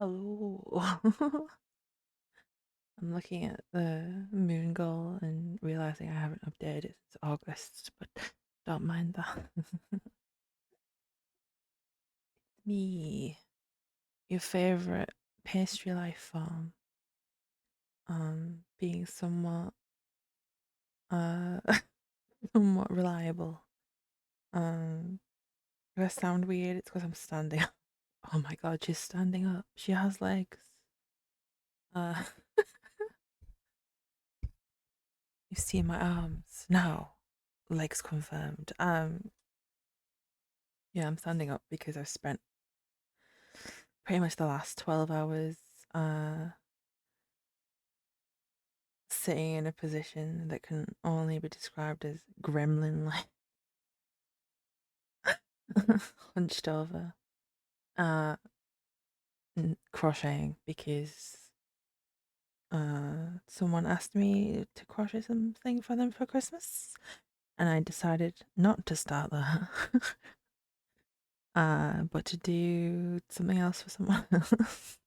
Oh, I'm looking at the moon goal and realizing I haven't updated it since August, but don't mind that. Me, your favorite pastry life form, being somewhat, uh, somewhat reliable. Um, if I sound weird, it's because I'm standing up. Oh my god, she's standing up. She has legs. Uh, you see my arms now. Legs confirmed. Yeah, I'm standing up because I've spent pretty much the last 12 hours uh sitting in a position that can only be described as gremlin like hunched over uh crocheting because someone asked me to crochet something for them for Christmas and I decided not to start that but to do something else for someone else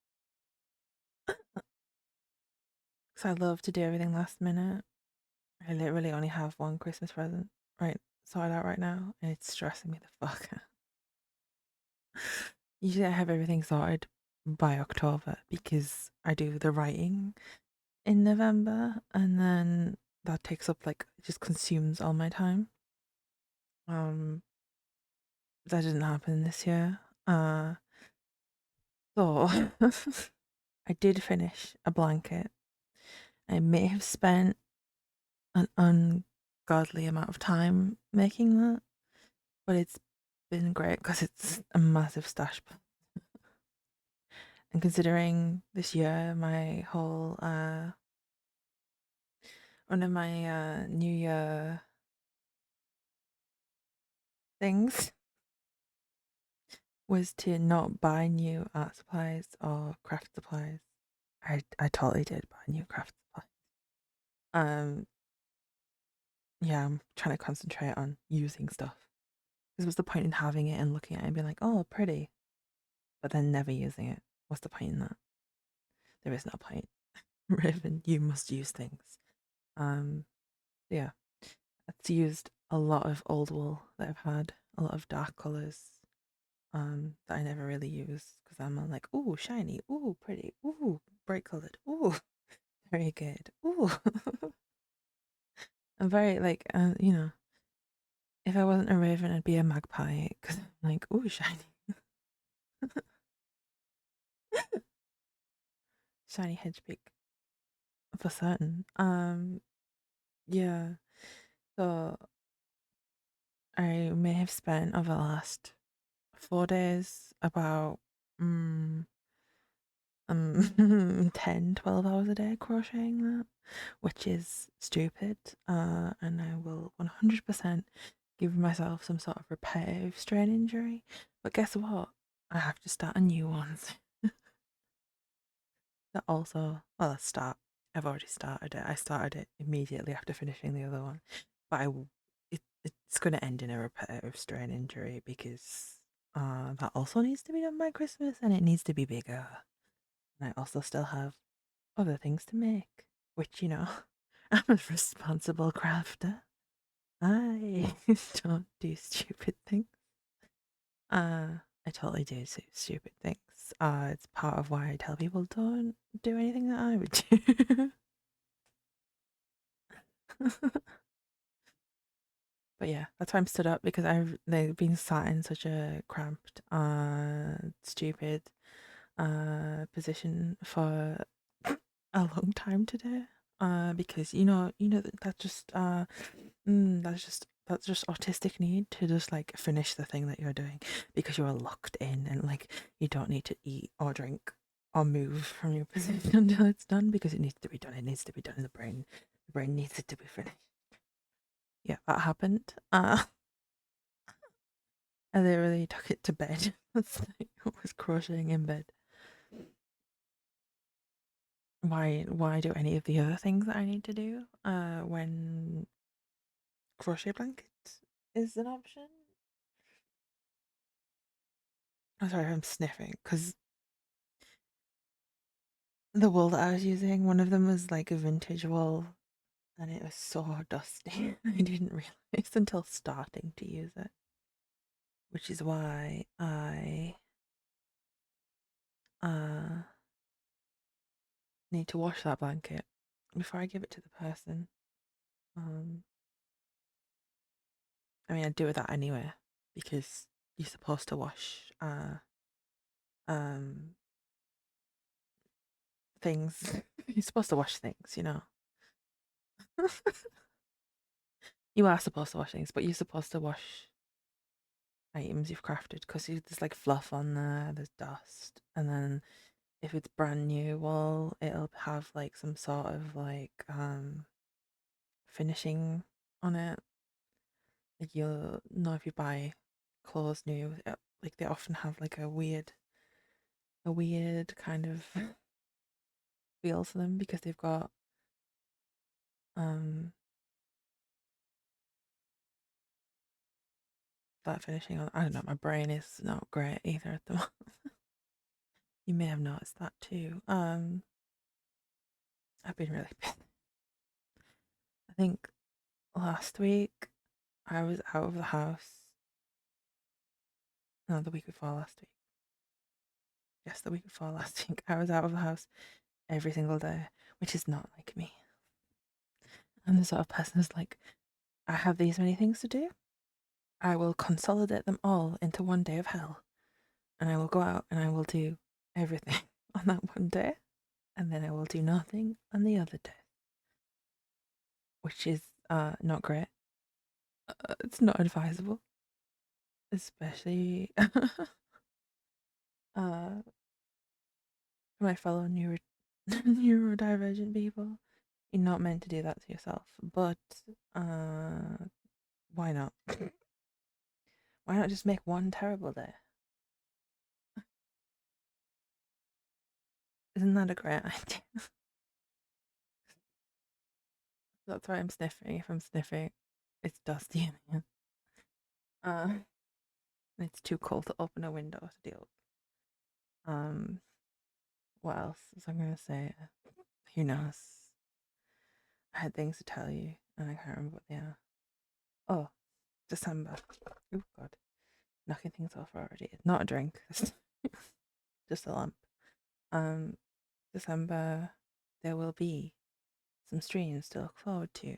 because I love to do everything last minute. I literally only have one Christmas present right sorted out right now, and it's stressing me the fuck out. Usually, I have everything sorted by October because I do the writing in November, and then that takes up like it just consumes all my time. Um, that didn't happen this year. So I did finish a blanket. I may have spent an ungodly amount of time making that, but it's been great because it's a massive stash. And considering this year, my whole one of my New Year things was to not buy new art supplies or craft supplies. I totally did buy new craft supplies. Um, yeah, I'm trying to concentrate on using stuff. Because what's the point in having it and looking at it and being like, oh, pretty, but then never using it? What's the point in that? There is no point. Raven, you must use things. Um, yeah, it's used a lot of old wool that I've had, a lot of dark colors, that I never really use because I'm like, ooh, shiny, ooh, pretty, ooh, bright colored, ooh, very good, ooh. I'm very like, if I wasn't a raven, I'd be a magpie because I'm like, ooh, shiny, shiny hedgehog for certain. Yeah. So I may have spent over the last 4 days about mm, 10, 12 hours a day crocheting that, which is stupid. And I will 100% give myself some sort of repetitive strain injury. But guess what? I have to start a new one. That also, well, start. I've already started it. I started it immediately after finishing the other one, but it's going to end in a repetitive strain injury because that also needs to be done by Christmas and it needs to be bigger. And I also still have other things to make, which, I'm a responsible crafter. I don't do stupid things. I totally do stupid things. It's part of why I tell people don't do anything that I would do. But yeah, that's why I'm stood up because they've been sat in such a cramped, stupid, position for a long time today. Because that just that's just autistic need to just like finish the thing that you're doing because you're locked in and like you don't need to eat or drink or move from your position until it's done because it needs to be done. It needs to be done in the brain. The brain needs it to be finished. Yeah, that happened. I literally took it to bed. I was crocheting in bed. Why do any of the other things that I need to do when crochet blanket is an option? I'm sorry if I'm sniffing because the wool that I was using, one of them was like a vintage wool and it was so dusty. I didn't realize until starting to use it, which is why I uh need to wash that blanket before I give it to the person. Um, I mean, I'd do that anyway because you're supposed to wash um things. You're supposed to wash things, you know. You are supposed to wash things, but you're supposed to wash items you've crafted because there's like fluff on there, there's dust, and then if it's brand new, well, it'll have like some sort of like finishing on it. Like you'll know if you buy clothes new, like they often have like a weird kind of feel to them because they've got um that finishing on. I don't know. My brain is not great either at the moment. You may have noticed that too. I've been really busy. I think last week I was out of the house. No, the week before last week. Yes, the week before last week. I was out of the house every single day, which is not like me. I'm the sort of person who's like, I have these many things to do. I will consolidate them all into one day of hell. And I will go out and I will do everything on that one day. And then I will do nothing on the other day, which is not great. It's not advisable, especially for my fellow neurodivergent people. You're not meant to do that to yourself, but why not? Why not just make one terrible day? Isn't that a great idea? That's why I'm sniffing. If I'm sniffing, it's dusty in here. Uh, it's too cold to open a window to deal with. What else was I gonna say? Who knows? I had things to tell you, and I can't remember what they are. Oh, December. Oh God, knocking things off already. It's not a drink. It's just a lump. Um, December. There will be some streams to look forward to,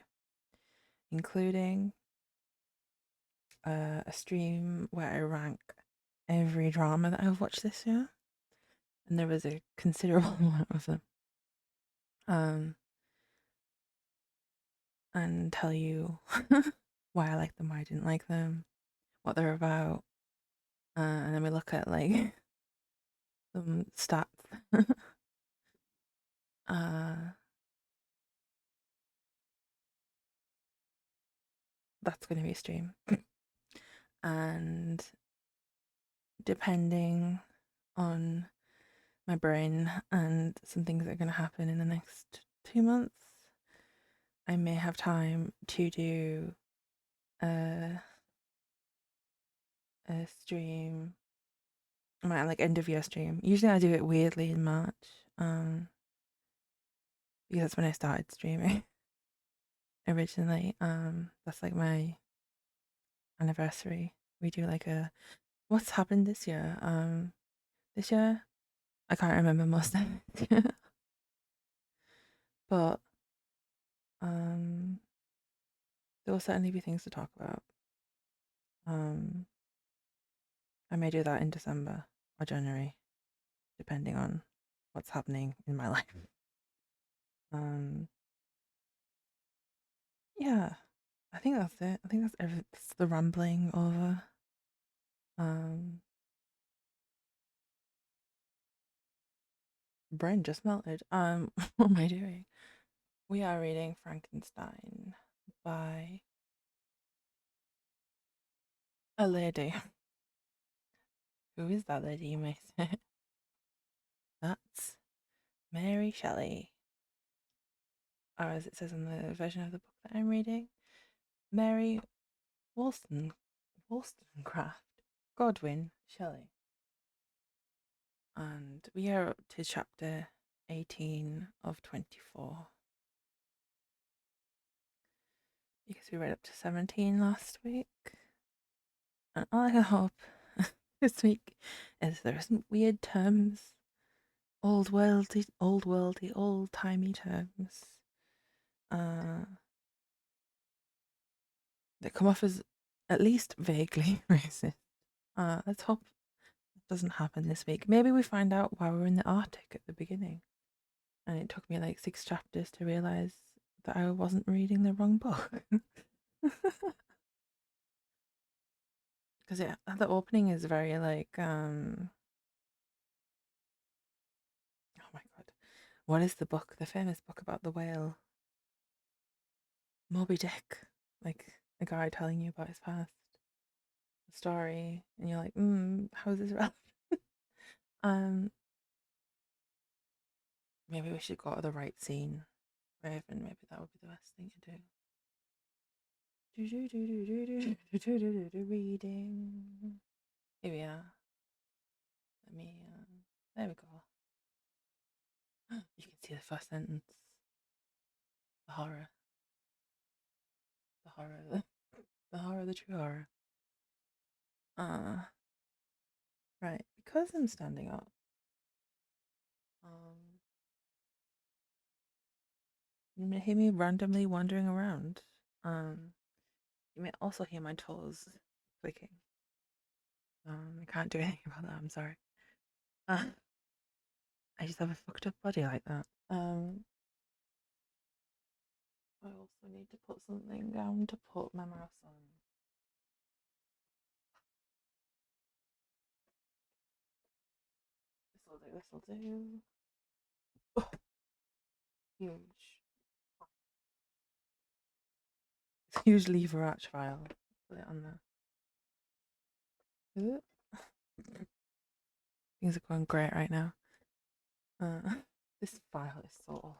including a stream where I rank every drama that I've watched this year, and there was a considerable amount of them. And tell you why I like them, why I didn't like them, what they're about, and then we look at like some stats. uh, that's going to be a stream, and depending on my brain and some things that are going to happen in the next 2 months, I may have time to do a stream, my like end of year stream. Usually I do it weirdly in March, because that's when I started streaming originally. That's like my anniversary. We do like a what's happened this year. This year I can't remember most of it, but um, there will certainly be things to talk about. Um, I may do that in December or January, depending on what's happening in my life. Um, yeah, I think that's it. I think that's everything. That's the rambling over. Um, brain just melted. What am I doing? We are reading Frankenstein by a lady. Who is that lady, you may say? That's Mary Shelley. Or as it says in the version of the book that I'm reading, Mary Wollstonecraft Godwin Shelley. And we are up to chapter 18 of 24. Because we read up to 17 last week. And all I can hope this week is there isn't weird terms, old-timey terms that come off as at least vaguely racist. Let's hope it doesn't happen this week. Maybe we find out why we're in the Arctic at the beginning. And it took me like 6 chapters to realise that I wasn't reading the wrong book. Because yeah, the opening is very like, oh my god, what is the book? The famous book about the whale, Moby Dick. Like a guy telling you about his past story, and you're like, how is this relevant? um, maybe we should go to the right scene, Raven. Maybe that would be the best thing to do. Reading. Here we are. Let me. There we go. You can see the first sentence. The horror. The horror. The horror. The true horror. Right. Because I'm standing up. You may hear me randomly wandering around. You may also hear my toes clicking. I can't do anything about that. I'm sorry. I just have a fucked up body like that. I also need to put something down to put my mouse on. This'll do. Oh, huge. It's a huge lever arch file. Put it on there. Things are going great right now. This file is so old.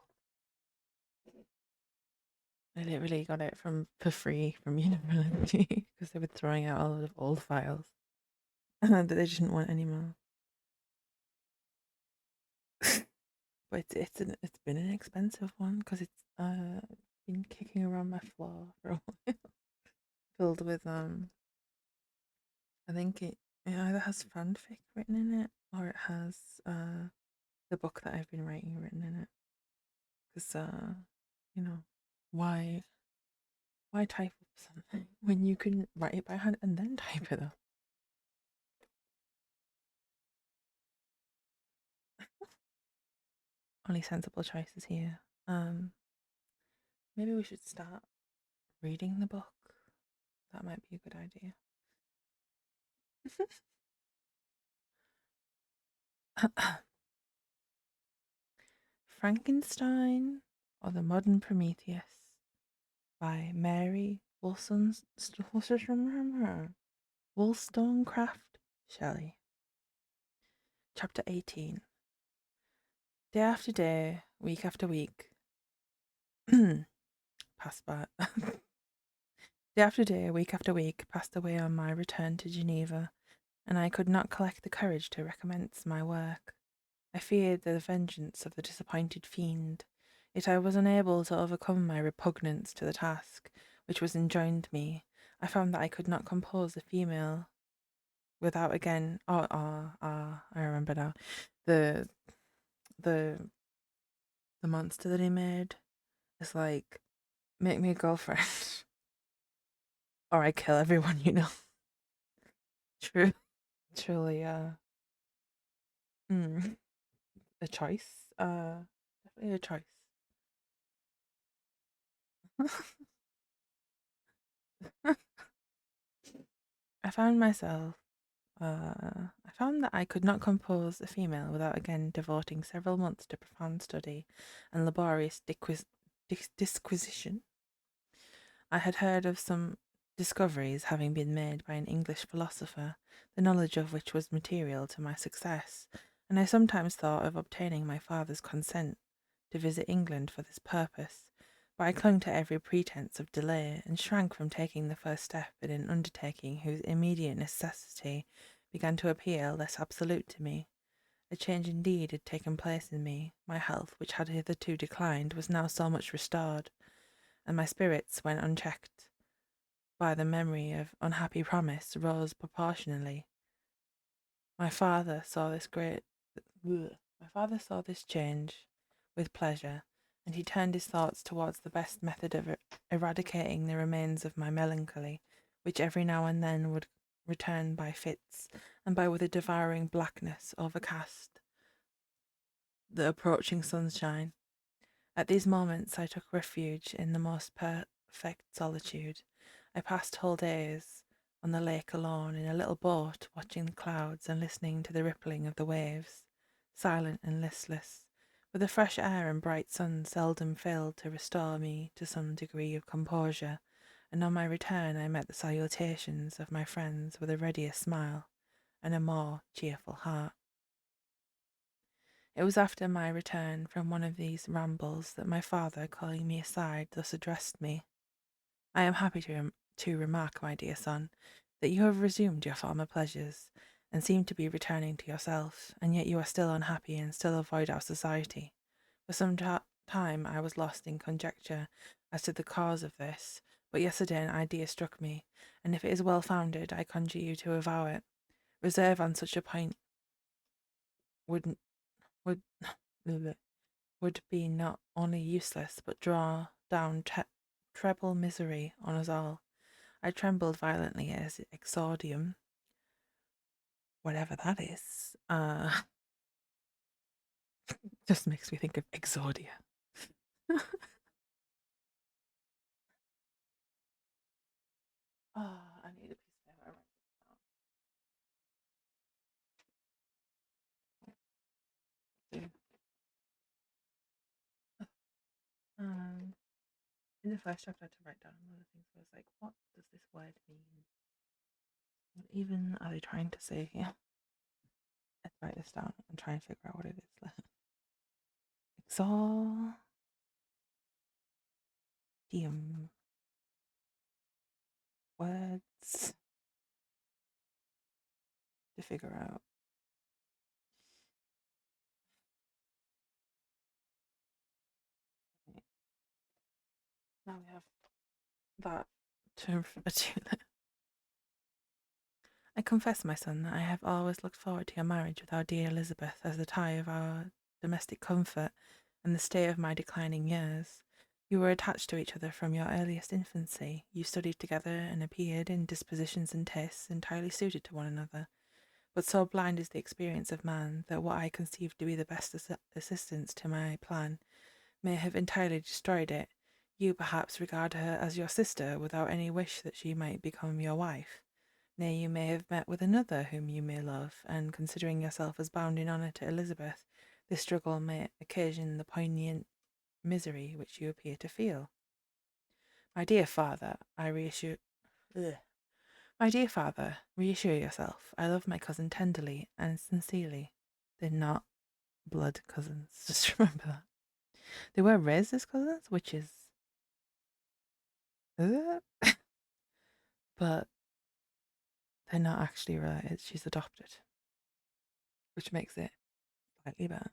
I literally got it for free from university because they were throwing out a lot of old files that they didn't want anymore. But it's been an expensive one because it's been kicking around my floor for a while, filled with I think it either has fanfic written in it or it has the book that I've been writing written in it. Because you know, why type up something when you can write it by hand and then type it up? Only sensible choices here. Maybe we should start reading the book. That might be a good idea. Frankenstein or the Modern Prometheus by Mary Wollstonecraft Shelley. Chapter 18. Day after day, week after week. Passed by. Day after day, week after week passed away on my return to Geneva, and I could not collect the courage to recommence my work. I feared the vengeance of the disappointed fiend, yet I was unable to overcome my repugnance to the task which was enjoined me. I found that I could not compose a female without again. I remember now. The monster that he made is like, make me a girlfriend, or I kill everyone you know. True, truly, a choice. Definitely a choice. I found myself. I found that I could not compose a female without again devoting several months to profound study and laborious disquisition. I had heard of some discoveries having been made by an English philosopher, the knowledge of which was material to my success, and I sometimes thought of obtaining my father's consent to visit England for this purpose, but I clung to every pretence of delay and shrank from taking the first step in an undertaking whose immediate necessity began to appear less absolute to me. A change indeed had taken place in me. My health, which had hitherto declined, was now so much restored, and my spirits, when unchecked by the memory of unhappy promise, rose proportionally. My father saw this My father saw this change with pleasure, and he turned his thoughts towards the best method of eradicating the remains of my melancholy, which every now and then would return by fits, and by with a devouring blackness overcast the approaching sunshine. At these moments I took refuge in the most perfect solitude. I passed whole days on the lake alone in a little boat, watching the clouds and listening to the rippling of the waves, silent and listless, for the fresh air and bright sun seldom failed to restore me to some degree of composure, and on my return I met the salutations of my friends with a readier smile and a more cheerful heart. It was after my return from one of these rambles that my father, calling me aside, thus addressed me. I am happy to remark, my dear son, that you have resumed your former pleasures, and seem to be returning to yourself, and yet you are still unhappy and still avoid our society. For some time I was lost in conjecture as to the cause of this, but yesterday an idea struck me, and if it is well founded, I conjure you to avow it. Reserve on such a point would would would be not only useless, but draw down treble misery on us all. I trembled violently as exordium, whatever that is. Just makes me think of exordia. I need a piece of paper. Um, in the first chapter, I had to write down a lot of things. I was like, what does this word mean? What even are they trying to say here? Let's write this down and try and figure out what it is. Exordium. Words to figure out. Now we have that to I confess, my son, that I have always looked forward to your marriage with our dear Elizabeth as the tie of our domestic comfort and the stay of my declining years. You were attached to each other from your earliest infancy. You studied together and appeared in dispositions and tastes entirely suited to one another. But so blind is the experience of man that what I conceived to be the best assistance to my plan may have entirely destroyed it. You perhaps regard her as your sister without any wish that she might become your wife. Nay, you may have met with another whom you may love, and considering yourself as bound in honour to Elizabeth, this struggle may occasion the poignant misery which you appear to feel. My dear father, Ugh. My dear father, reassure yourself. I love my cousin tenderly and sincerely. They're not blood cousins. Just remember that. They were raised as cousins, which is, uh, but they're not actually related. She's adopted, which makes it slightly better.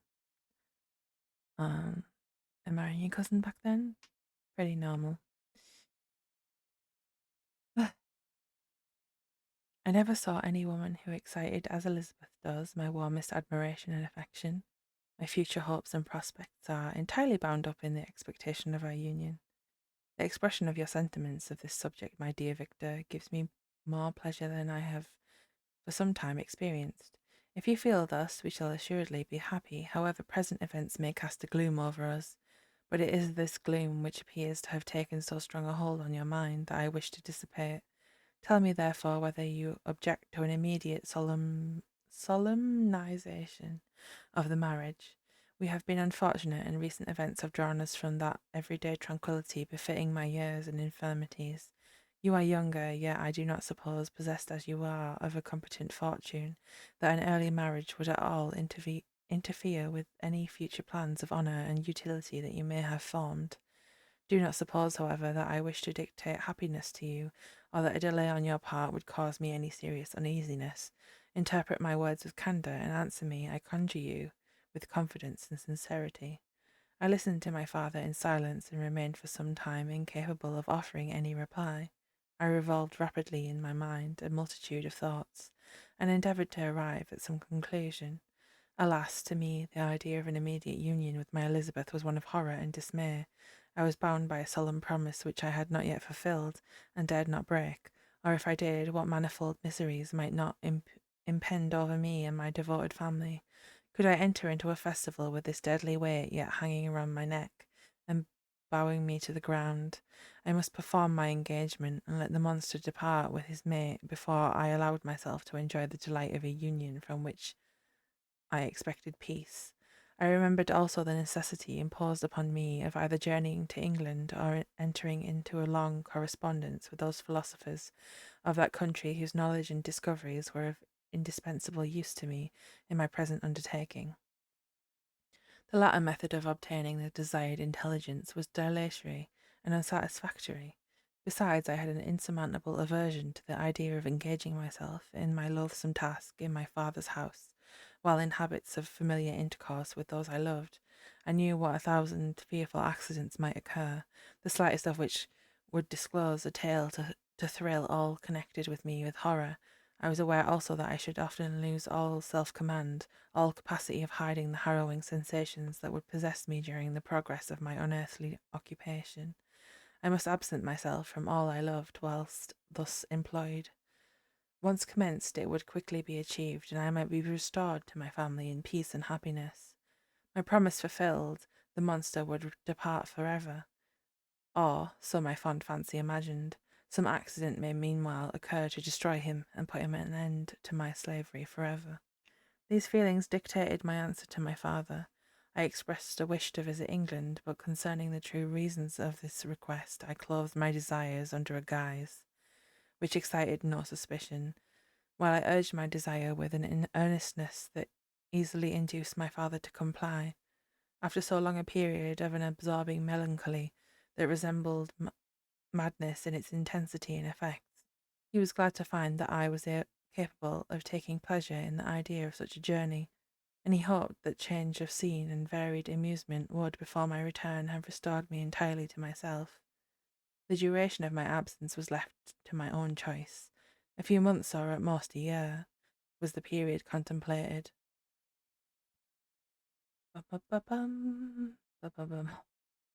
And marrying your cousin back then, pretty normal. I never saw any woman who excited as Elizabeth does my warmest admiration and affection. My future hopes and prospects are entirely bound up in the expectation of our union. The expression of your sentiments of this subject, my dear Victor, gives me more pleasure than I have for some time experienced. If you feel thus, we shall assuredly be happy, however present events may cast a gloom over us. But it is this gloom which appears to have taken so strong a hold on your mind that I wish to dissipate. Tell me, therefore, whether you object to an immediate solemnization of the marriage. We have been unfortunate, and recent events have drawn us from that everyday tranquillity befitting my years and infirmities. You are younger, yet I do not suppose, possessed as you are of a competent fortune, that an early marriage would at all interfere with any future plans of honour and utility that you may have formed. Do not suppose, however, that I wish to dictate happiness to you, or that a delay on your part would cause me any serious uneasiness. interpret my words with candour, and answer me, I conjure you, with confidence and sincerity. I listened to my father in silence and remained for some time incapable of offering any reply. I revolved rapidly in my mind a multitude of thoughts, and endeavoured to arrive at some conclusion. Alas, to me, the idea of an immediate union with my Elizabeth was one of horror and dismay. I was bound by a solemn promise which I had not yet fulfilled, and dared not break, or if I did, what manifold miseries might not impend over me and my devoted family. Could I enter into a festival with this deadly weight yet hanging around my neck, and bowing me to the ground? I must perform my engagement, and let the monster depart with his mate before I allowed myself to enjoy the delight of a union from which I expected peace. I remembered also the necessity imposed upon me of either journeying to England or entering into a long correspondence with those philosophers of that country whose knowledge and discoveries were of indispensable use to me in my present undertaking. The latter method of obtaining the desired intelligence was dilatory and unsatisfactory. Besides, I had an insurmountable aversion to the idea of engaging myself in my loathsome task in my father's house, while in habits of familiar intercourse with those I loved. I knew what a thousand fearful accidents might occur, the slightest of which would disclose a tale to thrill all connected with me with horror. I was aware also that I should often lose all self-command, all capacity of hiding the harrowing sensations that would possess me during the progress of my unearthly occupation. I must absent myself from all I loved whilst thus employed. Once commenced, it would quickly be achieved, and I might be restored to my family in peace and happiness. My promise fulfilled, the monster would depart forever. Or, so my fond fancy imagined, some accident may meanwhile occur to destroy him and put him an end to my slavery forever. These feelings dictated my answer to my father. I expressed a wish to visit England, but concerning the true reasons of this request, I clothed my desires under a guise, which excited no suspicion, while I urged my desire with an earnestness that easily induced my father to comply. After so long a period of an absorbing melancholy that resembled madness in its intensity and effects, he was glad to find that I was capable of taking pleasure in the idea of such a journey, and he hoped that change of scene and varied amusement would, before my return, have restored me entirely to myself. The duration of my absence was left to my own choice. A few months, or at most a year, was the period contemplated.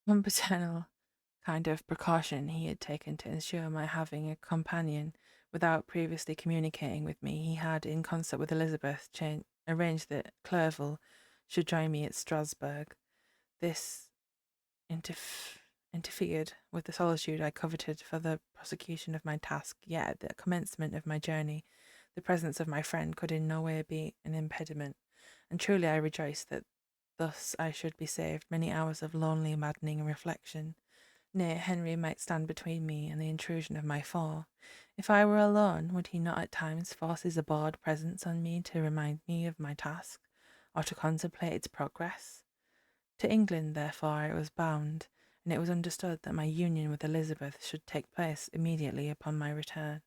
One paternal kind of precaution he had taken to ensure my having a companion without previously communicating with me, he had, in concert with Elizabeth, arranged that Clerval should join me at Strasbourg. This interfered with the solitude I coveted for the prosecution of my task, yet at the commencement of my journey the presence of my friend could in no way be an impediment, and truly I rejoiced that thus I should be saved many hours of lonely, maddening reflection. Nay, Henry might stand between me and the intrusion of my foe. If I were alone, would he not at times force his abhorred presence on me to remind me of my task, or to contemplate its progress? To England, therefore, I was bound, and it was understood that my union with Elizabeth should take place immediately upon my return.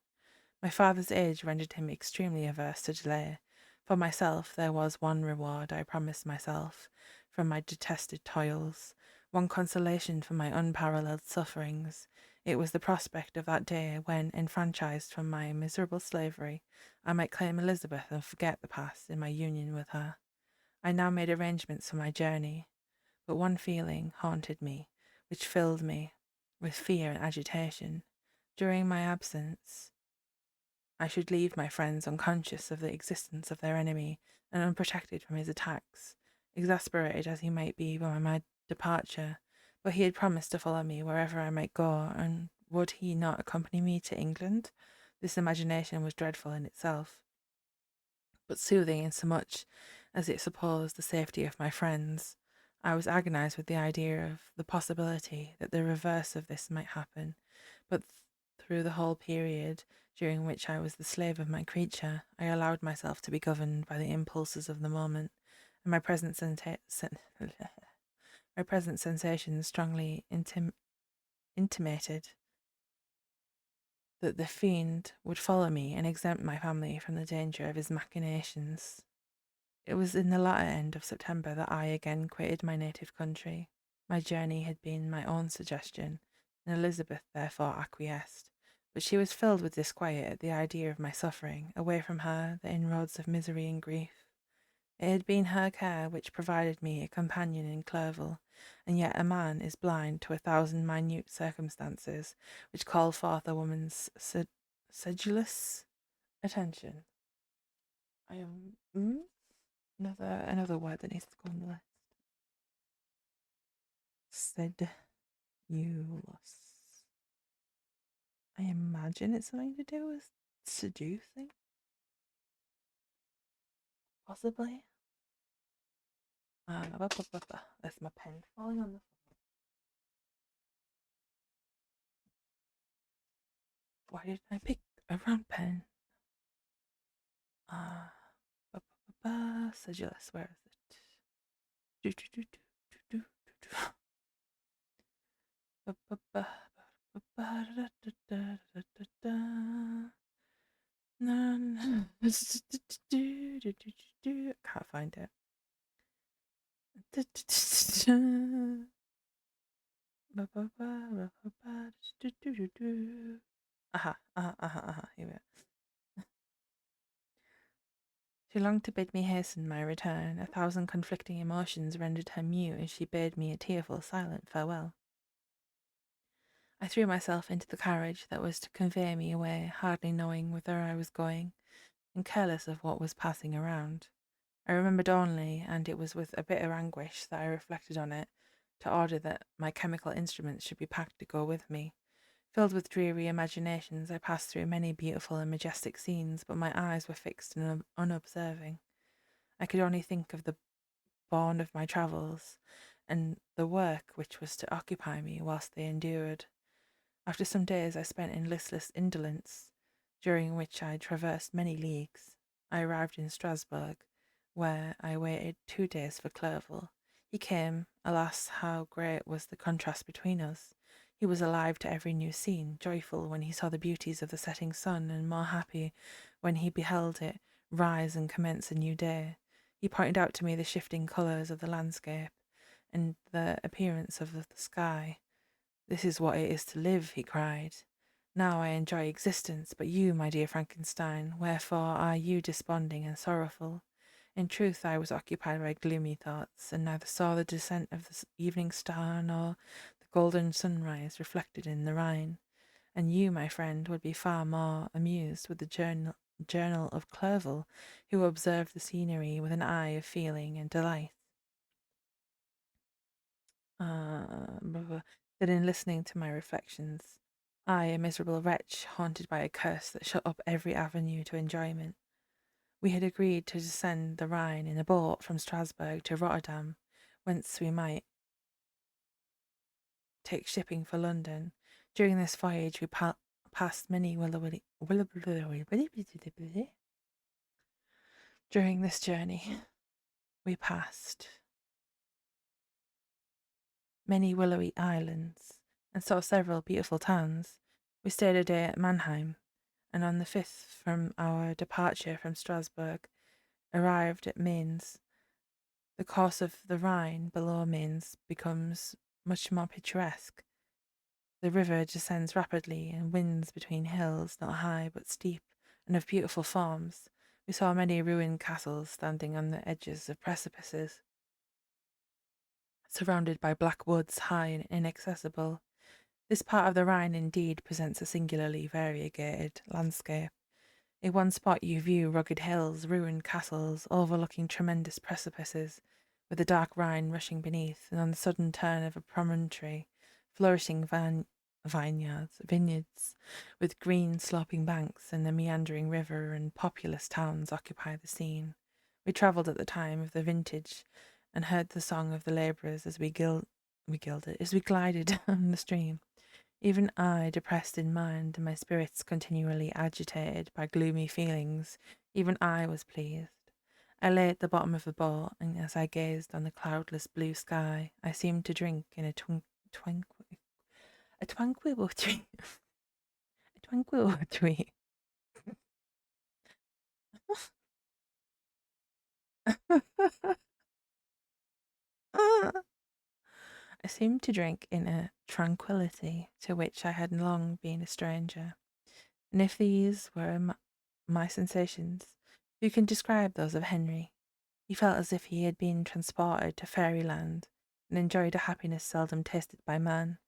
My father's age rendered him extremely averse to delay. For myself, there was one reward I promised myself from my detested toils, one consolation for my unparalleled sufferings. It was the prospect of that day when, enfranchised from my miserable slavery, I might claim Elizabeth and forget the past in my union with her. I now made arrangements for my journey, but one feeling haunted me, which filled me with fear and agitation. During my absence, I should leave my friends unconscious of the existence of their enemy and unprotected from his attacks, exasperated as he might be by my departure. But he had promised to follow me wherever I might go, and would he not accompany me to England? This imagination was dreadful in itself, but soothing in so much as it supposed the safety of my friends. I was agonized with the idea of the possibility that the reverse of this might happen, but through the whole period during which I was the slave of my creature, I allowed myself to be governed by the impulses of the moment, and my present sensations strongly intimated that the fiend would follow me and exempt my family from the danger of his machinations. It was in the latter end of September that I again quitted my native country. My journey had been my own suggestion, and Elizabeth therefore acquiesced, but she was filled with disquiet at the idea of my suffering, away from her, the inroads of misery and grief. It had been her care which provided me a companion in Clerval, and yet a man is blind to 1,000 minute circumstances which call forth a woman's sedulous attention. I am another word that needs to go on the list. Sedulous. I imagine it's something to do with seducing. Possibly. That's my pen falling on the floor. Why did I pick a round pen? Sedulous, where is it? Can't find it. Here we are. She longed to bid me hasten my return. 1,000 conflicting emotions rendered her mute as she bade me a tearful, silent farewell. I threw myself into the carriage that was to convey me away, hardly knowing whither I was going, and careless of what was passing around. I remembered only, and it was with a bitter anguish that I reflected on it, to order that my chemical instruments should be packed to go with me. Filled with dreary imaginations, I passed through many beautiful and majestic scenes, but my eyes were fixed and unobserving. I could only think of the bourne of my travels, and the work which was to occupy me whilst they endured. After some days I spent in listless indolence, during which I traversed many leagues. I arrived in Strasbourg, where I waited 2 days for Clerval. He came. Alas, how great was the contrast between us! He was alive to every new scene, joyful when he saw the beauties of the setting sun, and more happy when he beheld it rise and commence a new day. He pointed out to me the shifting colours of the landscape and the appearance of the sky. "This is what it is to live," he cried. "Now I enjoy existence, but you, my dear Frankenstein, wherefore are you desponding and sorrowful?" In truth, I was occupied by gloomy thoughts, and neither saw the descent of the evening star nor the golden sunrise reflected in the Rhine. And you, my friend, would be far more amused with the journal of Clerval, who observed the scenery with an eye of feeling and delight. That in listening to my reflections, I, a miserable wretch, haunted by a curse that shut up every avenue to enjoyment. We had agreed to descend the Rhine in a boat from Strasbourg to Rotterdam, whence we might take shipping for London. During this voyage we passed many During this journey we passed many willowy islands and saw several beautiful towns. We stayed a day at Mannheim, and on the 5th from our departure from Strasbourg, arrived at Mainz. The course of the Rhine below Mainz becomes much more picturesque. The river descends rapidly and winds between hills not high but steep and of beautiful forms. We saw many ruined castles standing on the edges of precipices, surrounded by black woods high and inaccessible. This part of the Rhine indeed presents a singularly variegated landscape. In one spot you view rugged hills, ruined castles, overlooking tremendous precipices, with the dark Rhine rushing beneath, and on the sudden turn of a promontory, flourishing vineyards, with green sloping banks, and a meandering river and populous towns occupy the scene. We travelled at the time of the vintage, and heard the song of the labourers as we glided down the stream. Even I, depressed in mind, and my spirits continually agitated by gloomy feelings, even I was pleased. I lay at the bottom of the boat, and as I gazed on the cloudless blue sky, I seemed to drink in a tranquil tranquil tree. I seemed to drink in a tranquillity to which I had long been a stranger, and if these were my sensations, who can describe those of Henry? He felt as if he had been transported to fairyland, and enjoyed a happiness seldom tasted by man.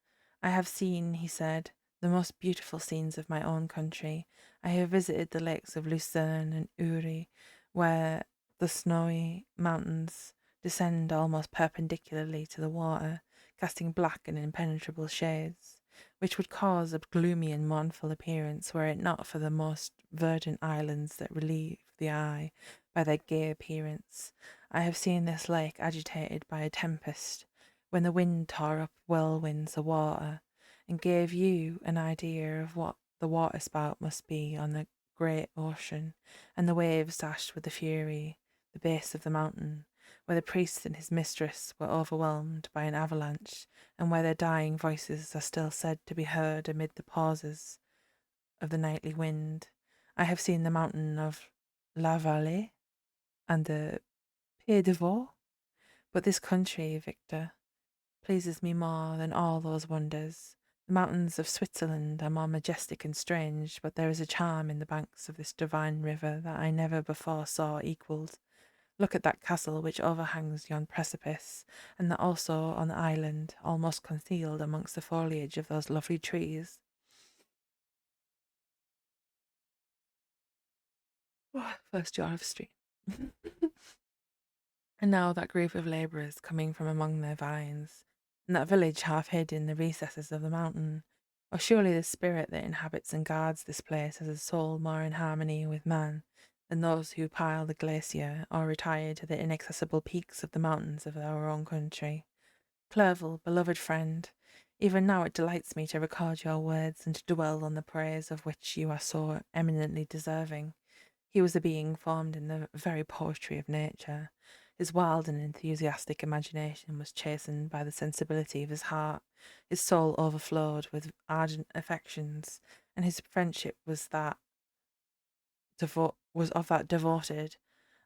I have seen, he said, the most beautiful scenes of my own country. I have visited the lakes of Lucerne and Uri, where the snowy mountains descend almost perpendicularly to the water, casting black and impenetrable shades, which would cause a gloomy and mournful appearance were it not for the most verdant islands that relieve the eye by their gay appearance. I have seen this lake agitated by a tempest, when the wind tore up whirlwinds of water, and gave you an idea of what the waterspout must be on the great ocean, and the waves dashed with the fury the base of the mountain, where the priest and his mistress were overwhelmed by an avalanche, and where their dying voices are still said to be heard amid the pauses of the nightly wind. I have seen the mountain of La Vallée and the Pays de Vaud, but this country, Victor, pleases me more than all those wonders. The mountains of Switzerland are more majestic and strange, but there is a charm in the banks of this divine river that I never before saw equalled. Look at that castle which overhangs yon precipice, and that also on the island, almost concealed amongst the foliage of those lovely trees. First jar of stream. And now that group of labourers coming from among their vines, and that village half hid in the recesses of the mountain, or surely the spirit that inhabits and guards this place has a soul more in harmony with man than those who pile the glacier or retire to the inaccessible peaks of the mountains of our own country. Clerval, beloved friend, even now it delights me to record your words and to dwell on the praise of which you are so eminently deserving. He was a being formed in the very poetry of nature. His wild and enthusiastic imagination was chastened by the sensibility of his heart. His soul overflowed with ardent affections, and his friendship was of that devoted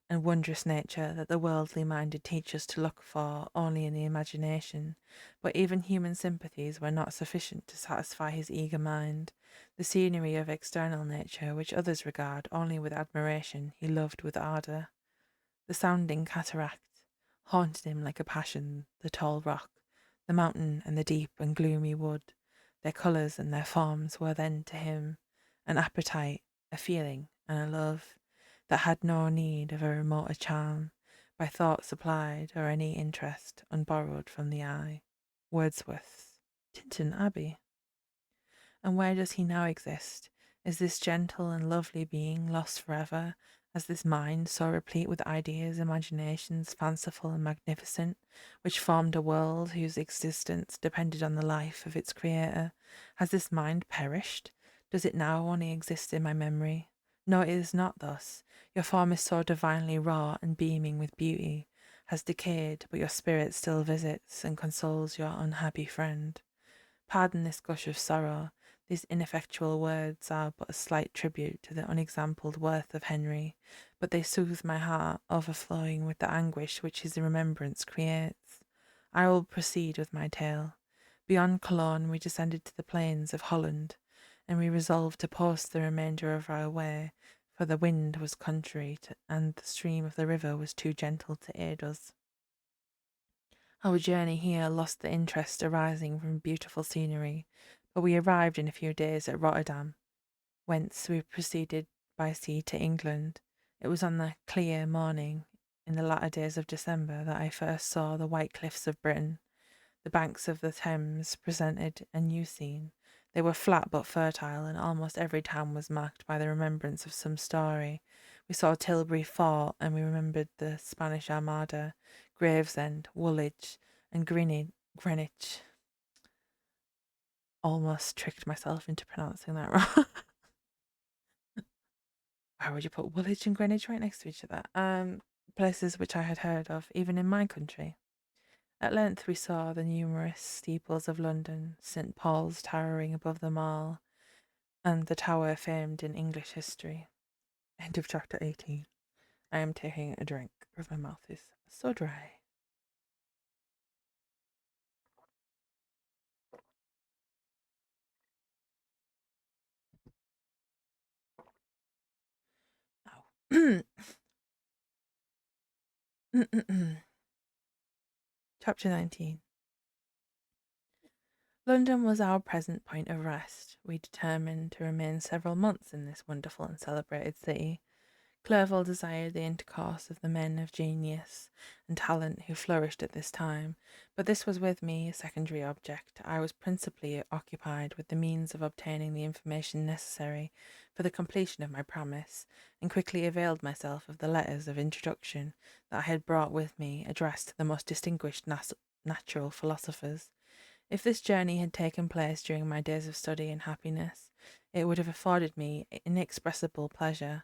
and wondrous nature that the worldly minded teach us to look for only in the imagination, but even human sympathies were not sufficient to satisfy his eager mind. The scenery of external nature, which others regard only with admiration, he loved with ardour. The sounding cataract haunted him like a passion, the tall rock, the mountain, and the deep and gloomy wood. Their colours and their forms were then to him an appetite, a feeling, and a love that had no need of a remoter charm, by thought supplied, or any interest unborrowed from the eye. Wordsworth's Tintern Abbey. And where does he now exist? Is this gentle and lovely being lost forever? Has this mind, so replete with ideas, imaginations, fanciful and magnificent, which formed a world whose existence depended on the life of its creator, has this mind perished? Does it now only exist in my memory? No, it is not thus. Your form is so divinely raw and beaming with beauty, has decayed, but your spirit still visits and consoles your unhappy friend. Pardon this gush of sorrow. These ineffectual words are but a slight tribute to the unexampled worth of Henry, but they soothe my heart, overflowing with the anguish which his remembrance creates. I will proceed with my tale. Beyond Cologne we descended to the plains of Holland, and we resolved to post the remainder of our way, for the wind was contrary and the stream of the river was too gentle to aid us. Our journey here lost the interest arising from beautiful scenery, but we arrived in a few days at Rotterdam, whence we proceeded by sea to England. It was on the clear morning in the latter days of December that I first saw the white cliffs of Britain. The banks of the Thames presented a new scene. They were flat but fertile, and almost every town was marked by the remembrance of some story. We saw Tilbury Fort, and we remembered the Spanish Armada, Gravesend, Woolwich, and Greenwich. Almost tricked myself into pronouncing that wrong. Why would you put Woolwich and Greenwich right next to each other? Places which I had heard of, even in my country. At length we saw the numerous steeples of London, St. Paul's towering above them all, and the tower famed in English history. End of chapter 18. I am taking a drink because my mouth is so dry. Ow. Chapter 19. London was our present point of rest. We determined to remain several months in this wonderful and celebrated city. Clerval desired the intercourse of the men of genius and talent who flourished at this time, but this was with me a secondary object. I was principally occupied with the means of obtaining the information necessary for the completion of my promise, and quickly availed myself of the letters of introduction that I had brought with me, addressed to the most distinguished natural philosophers. If this journey had taken place during my days of study and happiness, it would have afforded me inexpressible pleasure.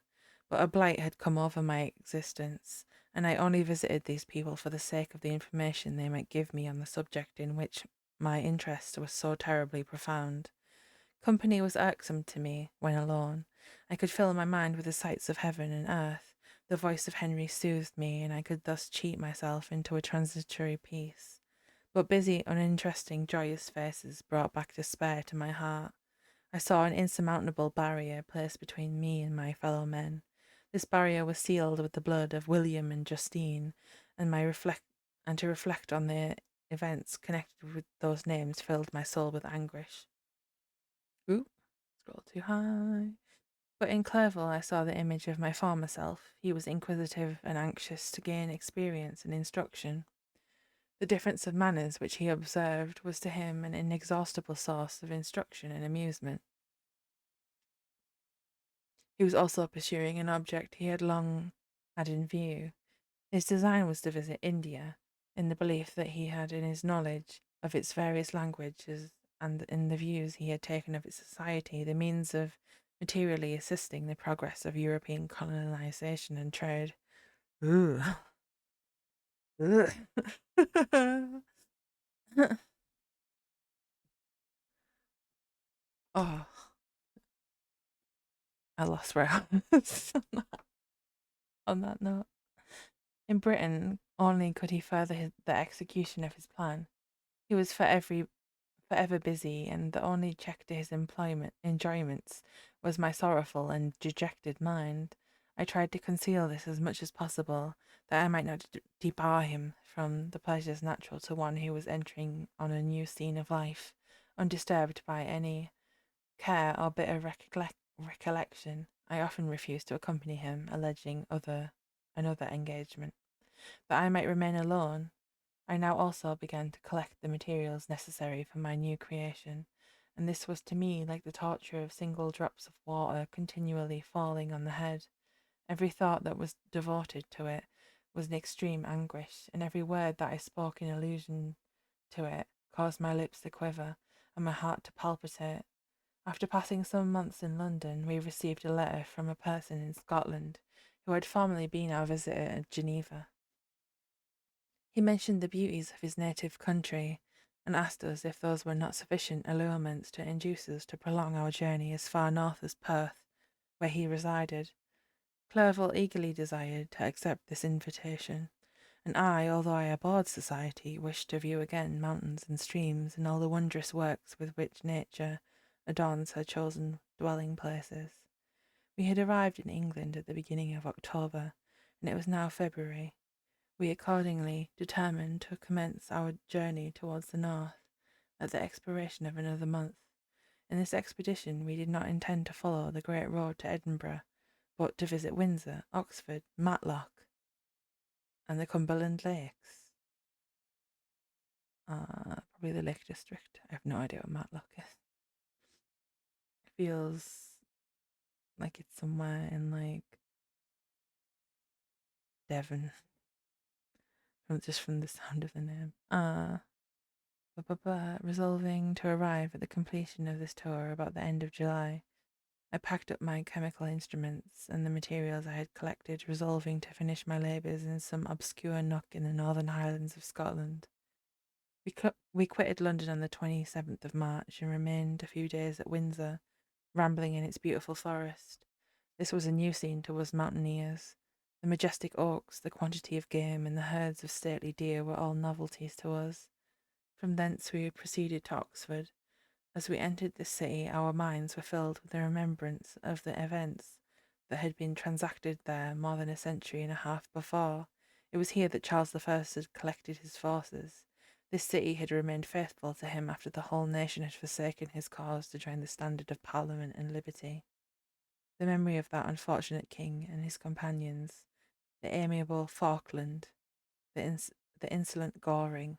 But a blight had come over my existence, and I only visited these people for the sake of the information they might give me on the subject in which my interest was so terribly profound. Company was irksome to me when alone. I could fill my mind with the sights of heaven and earth. The voice of Henry soothed me, and I could thus cheat myself into a transitory peace. But busy, uninteresting, joyous faces brought back despair to my heart. I saw an insurmountable barrier placed between me and my fellow men. This barrier was sealed with the blood of William and Justine, and to reflect on the events connected with those names filled my soul with anguish. Ooh, scroll too high. But in Clerval I saw the image of my former self. He was inquisitive and anxious to gain experience and instruction. The difference of manners which he observed was to him an inexhaustible source of instruction and amusement. He was also pursuing an object he had long had in view. His design was to visit India, in the belief that he had in his knowledge of its various languages and in the views he had taken of its society the means of materially assisting the progress of European colonization and trade. Ugh. Ugh. Oh, I lost where I was on that note. In Britain, only could he further the execution of his plan. He was forever busy, and the only check to his enjoyments was my sorrowful and dejected mind. I tried to conceal this as much as possible, that I might not debar him from the pleasures natural to one who was entering on a new scene of life, undisturbed by any care or bitter recollection. I often refused to accompany him, alleging another engagement. That I might remain alone, I now also began to collect the materials necessary for my new creation, and this was to me like the torture of single drops of water continually falling on the head. Every thought that was devoted to it was an extreme anguish, and every word that I spoke in allusion to it caused my lips to quiver and my heart to palpitate. After passing some months in London, we received a letter from a person in Scotland who had formerly been our visitor at Geneva. He mentioned the beauties of his native country, and asked us if those were not sufficient allurements to induce us to prolong our journey as far north as Perth, where he resided. Clerval eagerly desired to accept this invitation, and I, although I abhorred society, wished to view again mountains and streams and all the wondrous works with which nature adorns her chosen dwelling places. We had arrived in England at the beginning of October, and it was now February. We accordingly determined to commence our journey towards the north at the expiration of another month. In this expedition we did not intend to follow the great road to Edinburgh, but to visit Windsor, Oxford, Matlock, and the Cumberland Lakes. Probably the Lake District. I have no idea what Matlock is. It feels like it's somewhere in like Devon, from the sound of the name. Resolving to arrive at the completion of this tour about the end of July, I packed up my chemical instruments and the materials I had collected, resolving to finish my labours in some obscure nook in the northern highlands of Scotland. We quitted London on the 27th of March and remained a few days at Windsor, rambling in its beautiful forest. This was a new scene to us mountaineers. The majestic oaks, the quantity of game, and the herds of stately deer were all novelties to us. From thence we proceeded to Oxford. As we entered the city, our minds were filled with the remembrance of the events that had been transacted there more than a century and a half before. It was here that Charles I had collected his forces. This city had remained faithful to him after the whole nation had forsaken his cause to join the standard of Parliament and liberty. The memory of that unfortunate king and his companions, the amiable Falkland, the, the insolent Goring,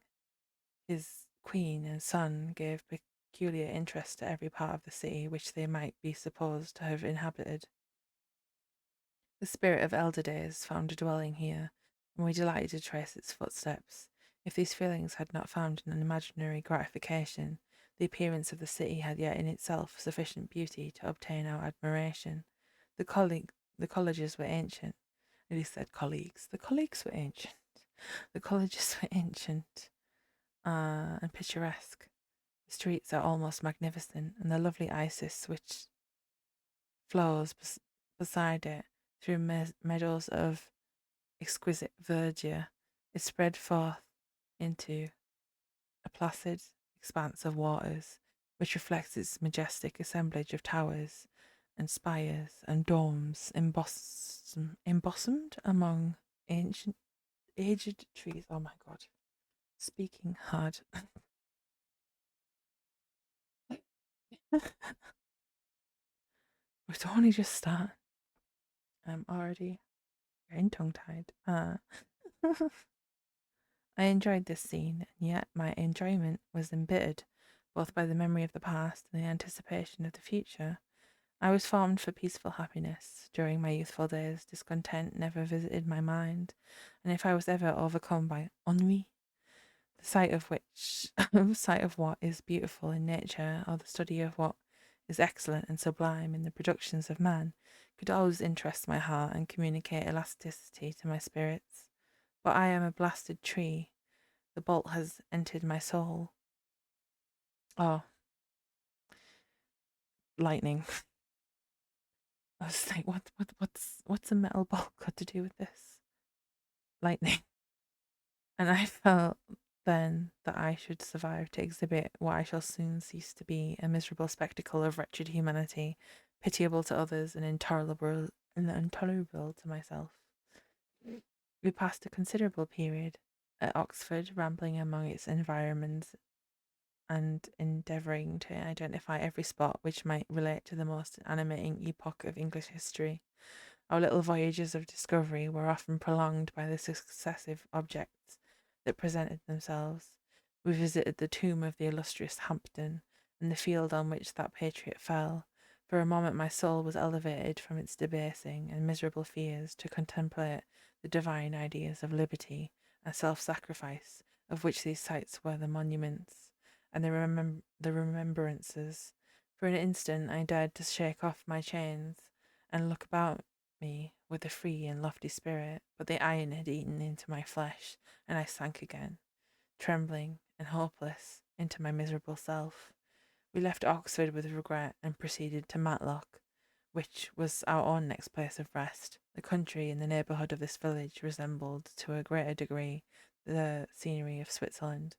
his queen and son, gave peculiar interest to every part of the city which they might be supposed to have inhabited. The spirit of elder days found a dwelling here, and we delighted to trace its footsteps. If these feelings had not found an imaginary gratification, the appearance of the city had yet in itself sufficient beauty to obtain our admiration. The colleges were ancient. At least said colleagues. The colleagues were ancient. The colleges were ancient and picturesque. The streets are almost magnificent, and the lovely Isis which flows beside it through meadows of exquisite verdure is spread forth into a placid expanse of waters, which reflects its majestic assemblage of towers and spires and domes embossomed among ancient aged trees. Oh my god, speaking hard. We've only just started. I'm already getting tongue tied. I enjoyed this scene, and yet my enjoyment was embittered both by the memory of the past and the anticipation of the future. I was formed for peaceful happiness. During my youthful days, discontent never visited my mind, and if I was ever overcome by ennui, the sight of what is beautiful in nature, or the study of what is excellent and sublime in the productions of man, could always interest my heart and communicate elasticity to my spirits. But I am a blasted tree. The bolt has entered my soul. Oh, lightning. I was like, what's a metal bolt got to do with this? Lightning. And I felt then that I should survive to exhibit what I shall soon cease to be, a miserable spectacle of wretched humanity, pitiable to others and intolerable to myself. We passed a considerable period at Oxford, rambling among its environments and endeavouring to identify every spot which might relate to the most animating epoch of English history. Our little voyages of discovery were often prolonged by the successive objects that presented themselves. We visited the tomb of the illustrious Hampden, and the field on which that patriot fell. For a moment my soul was elevated from its debasing and miserable fears to contemplate the divine ideas of liberty and self-sacrifice, of which these sites were the monuments and the remembrances. For an instant I dared to shake off my chains and look about me with a free and lofty spirit, but the iron had eaten into my flesh, and I sank again, trembling and hopeless, into my miserable self. We left Oxford with regret and proceeded to Matlock, which was our own next place of rest. The country in the neighbourhood of this village resembled to a greater degree the scenery of Switzerland.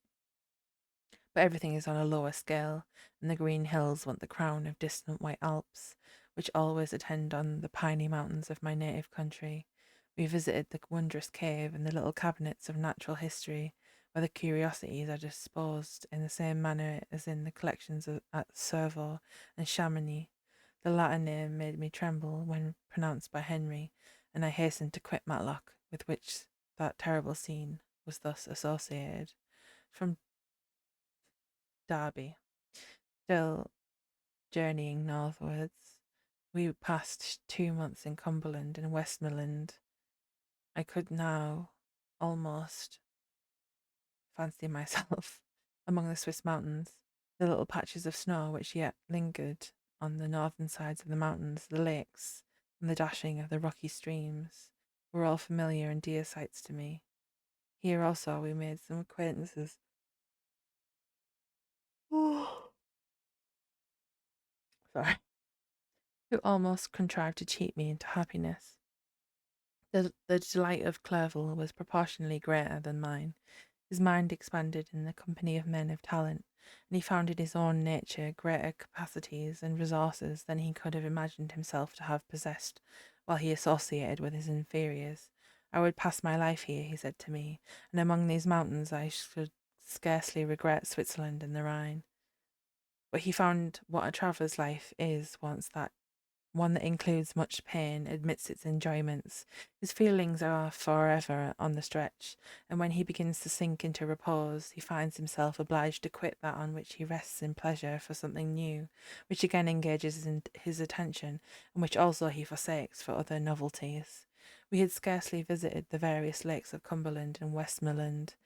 But everything is on a lower scale, and the green hills want the crown of distant white Alps, which always attend on the piney mountains of my native country. We visited the wondrous cave and the little cabinets of natural history, where the curiosities are disposed in the same manner as in the collections at Cerveau and Chamonix. The latter name made me tremble when pronounced by Henry, and I hastened to quit Matlock, with which that terrible scene was thus associated. From Derby, still journeying northwards, we passed 2 months in Cumberland and Westmoreland. I could now almost fancy myself among the Swiss mountains. The little patches of snow which yet lingered on the northern sides of the mountains, the lakes, and the dashing of the rocky streams were all familiar and dear sights to me. Here also we made some acquaintances. Sorry. who almost contrived to cheat me into happiness. The delight of Clerval was proportionally greater than mine. His mind expanded in the company of men of talent, and he found in his own nature greater capacities and resources than he could have imagined himself to have possessed while he associated with his inferiors. I would pass my life here, he said to me, and among these mountains I should scarcely regret Switzerland and the Rhine. But he found what a traveller's life is once that one that includes much pain, admits its enjoyments. His feelings are forever on the stretch, and when he begins to sink into repose, he finds himself obliged to quit that on which he rests in pleasure for something new, which again engages in his attention, and which also he forsakes for other novelties. We had scarcely visited the various lakes of Cumberland and Westmoreland,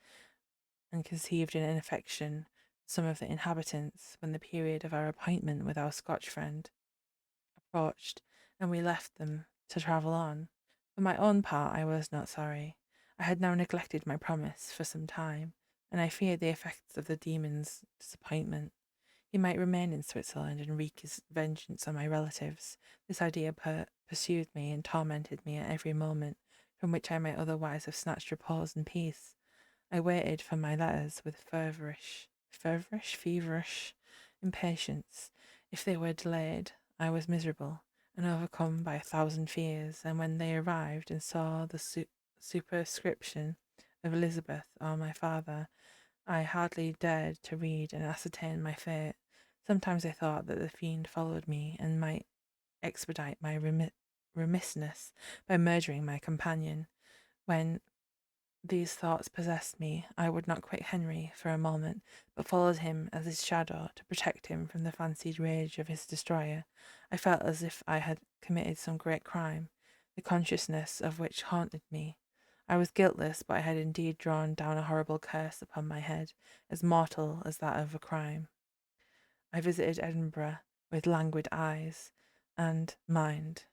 and conceived in affection some of the inhabitants, when the period of our appointment with our Scotch friend approached, and we left them to travel on. For my own part, I was not sorry. I had now neglected my promise for some time, and I feared the effects of the demon's disappointment. He might remain in Switzerland and wreak his vengeance on my relatives. This idea pursued me and tormented me at every moment, from which I might otherwise have snatched repose and peace. I waited for my letters with feverish impatience. If they were delayed, I was miserable and overcome by 1,000 fears, and when they arrived and saw the superscription of Elizabeth or my father, I hardly dared to read and ascertain my fate. Sometimes I thought that the fiend followed me and might expedite my remissness by murdering my companion. When these thoughts possessed me, I would not quit Henry for a moment, but followed him as his shadow to protect him from the fancied rage of his destroyer. I felt as if I had committed some great crime, the consciousness of which haunted me. I was guiltless, but I had indeed drawn down a horrible curse upon my head, as mortal as that of a crime. I visited Edinburgh with languid eyes and mind.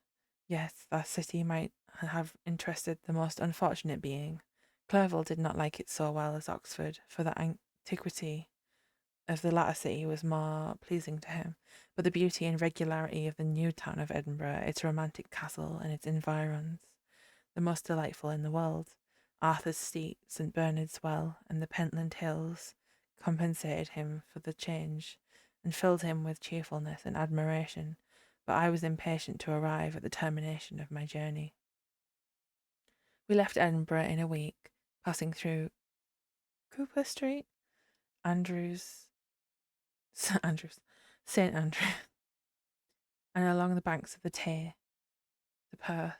Yes, that city might have interested the most unfortunate being. Clerval did not like it so well as Oxford, for the antiquity of the latter city was more pleasing to him, but the beauty and regularity of the new town of Edinburgh, its romantic castle and its environs, the most delightful in the world. Arthur's Seat, St. Bernard's Well, and the Pentland Hills compensated him for the change, and filled him with cheerfulness and admiration, but I was impatient to arrive at the termination of my journey. We left Edinburgh in a week, passing through Cooper Street, Andrews, St. Andrews, St. Andrews, and along the banks of the Tay to Perth,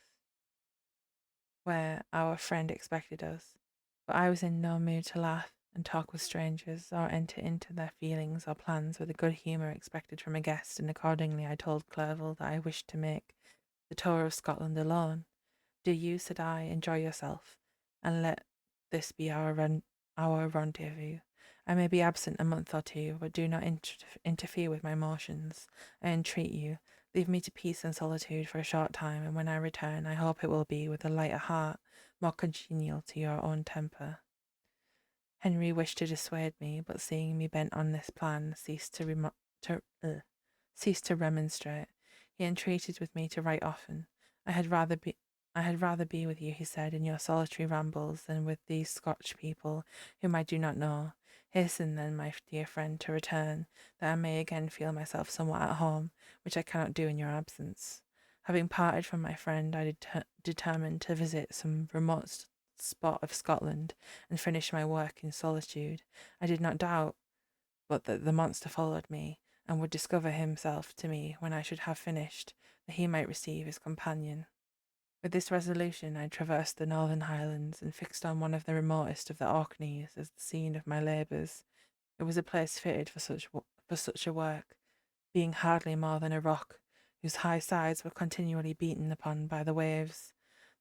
where our friend expected us. But I was in no mood to laugh and talk with strangers, or enter into their feelings or plans with the good humour expected from a guest, and accordingly I told Clerval that I wished to make the tour of Scotland alone. Do you, said I, enjoy yourself, and let this be our rendezvous. I may be absent a month or two, but do not interfere with my motions. I entreat you, leave me to peace and solitude for a short time, and when I return, I hope it will be with a lighter heart, more congenial to your own temper. Henry wished to dissuade me, but seeing me bent on this plan, ceased to remonstrate. He entreated with me to write often. I had rather be with you, he said, in your solitary rambles than with these Scotch people whom I do not know. Hasten then, my dear friend, to return, that I may again feel myself somewhat at home, which I cannot do in your absence. Having parted from my friend, I determined to visit some remote spot of Scotland and finish my work in solitude. I did not doubt but that the monster followed me, and would discover himself to me when I should have finished, that he might receive his companion. With this resolution I traversed the northern highlands, and fixed on one of the remotest of the Orkneys as the scene of my labours. It was a place fitted for such a work, being hardly more than a rock, whose high sides were continually beaten upon by the waves.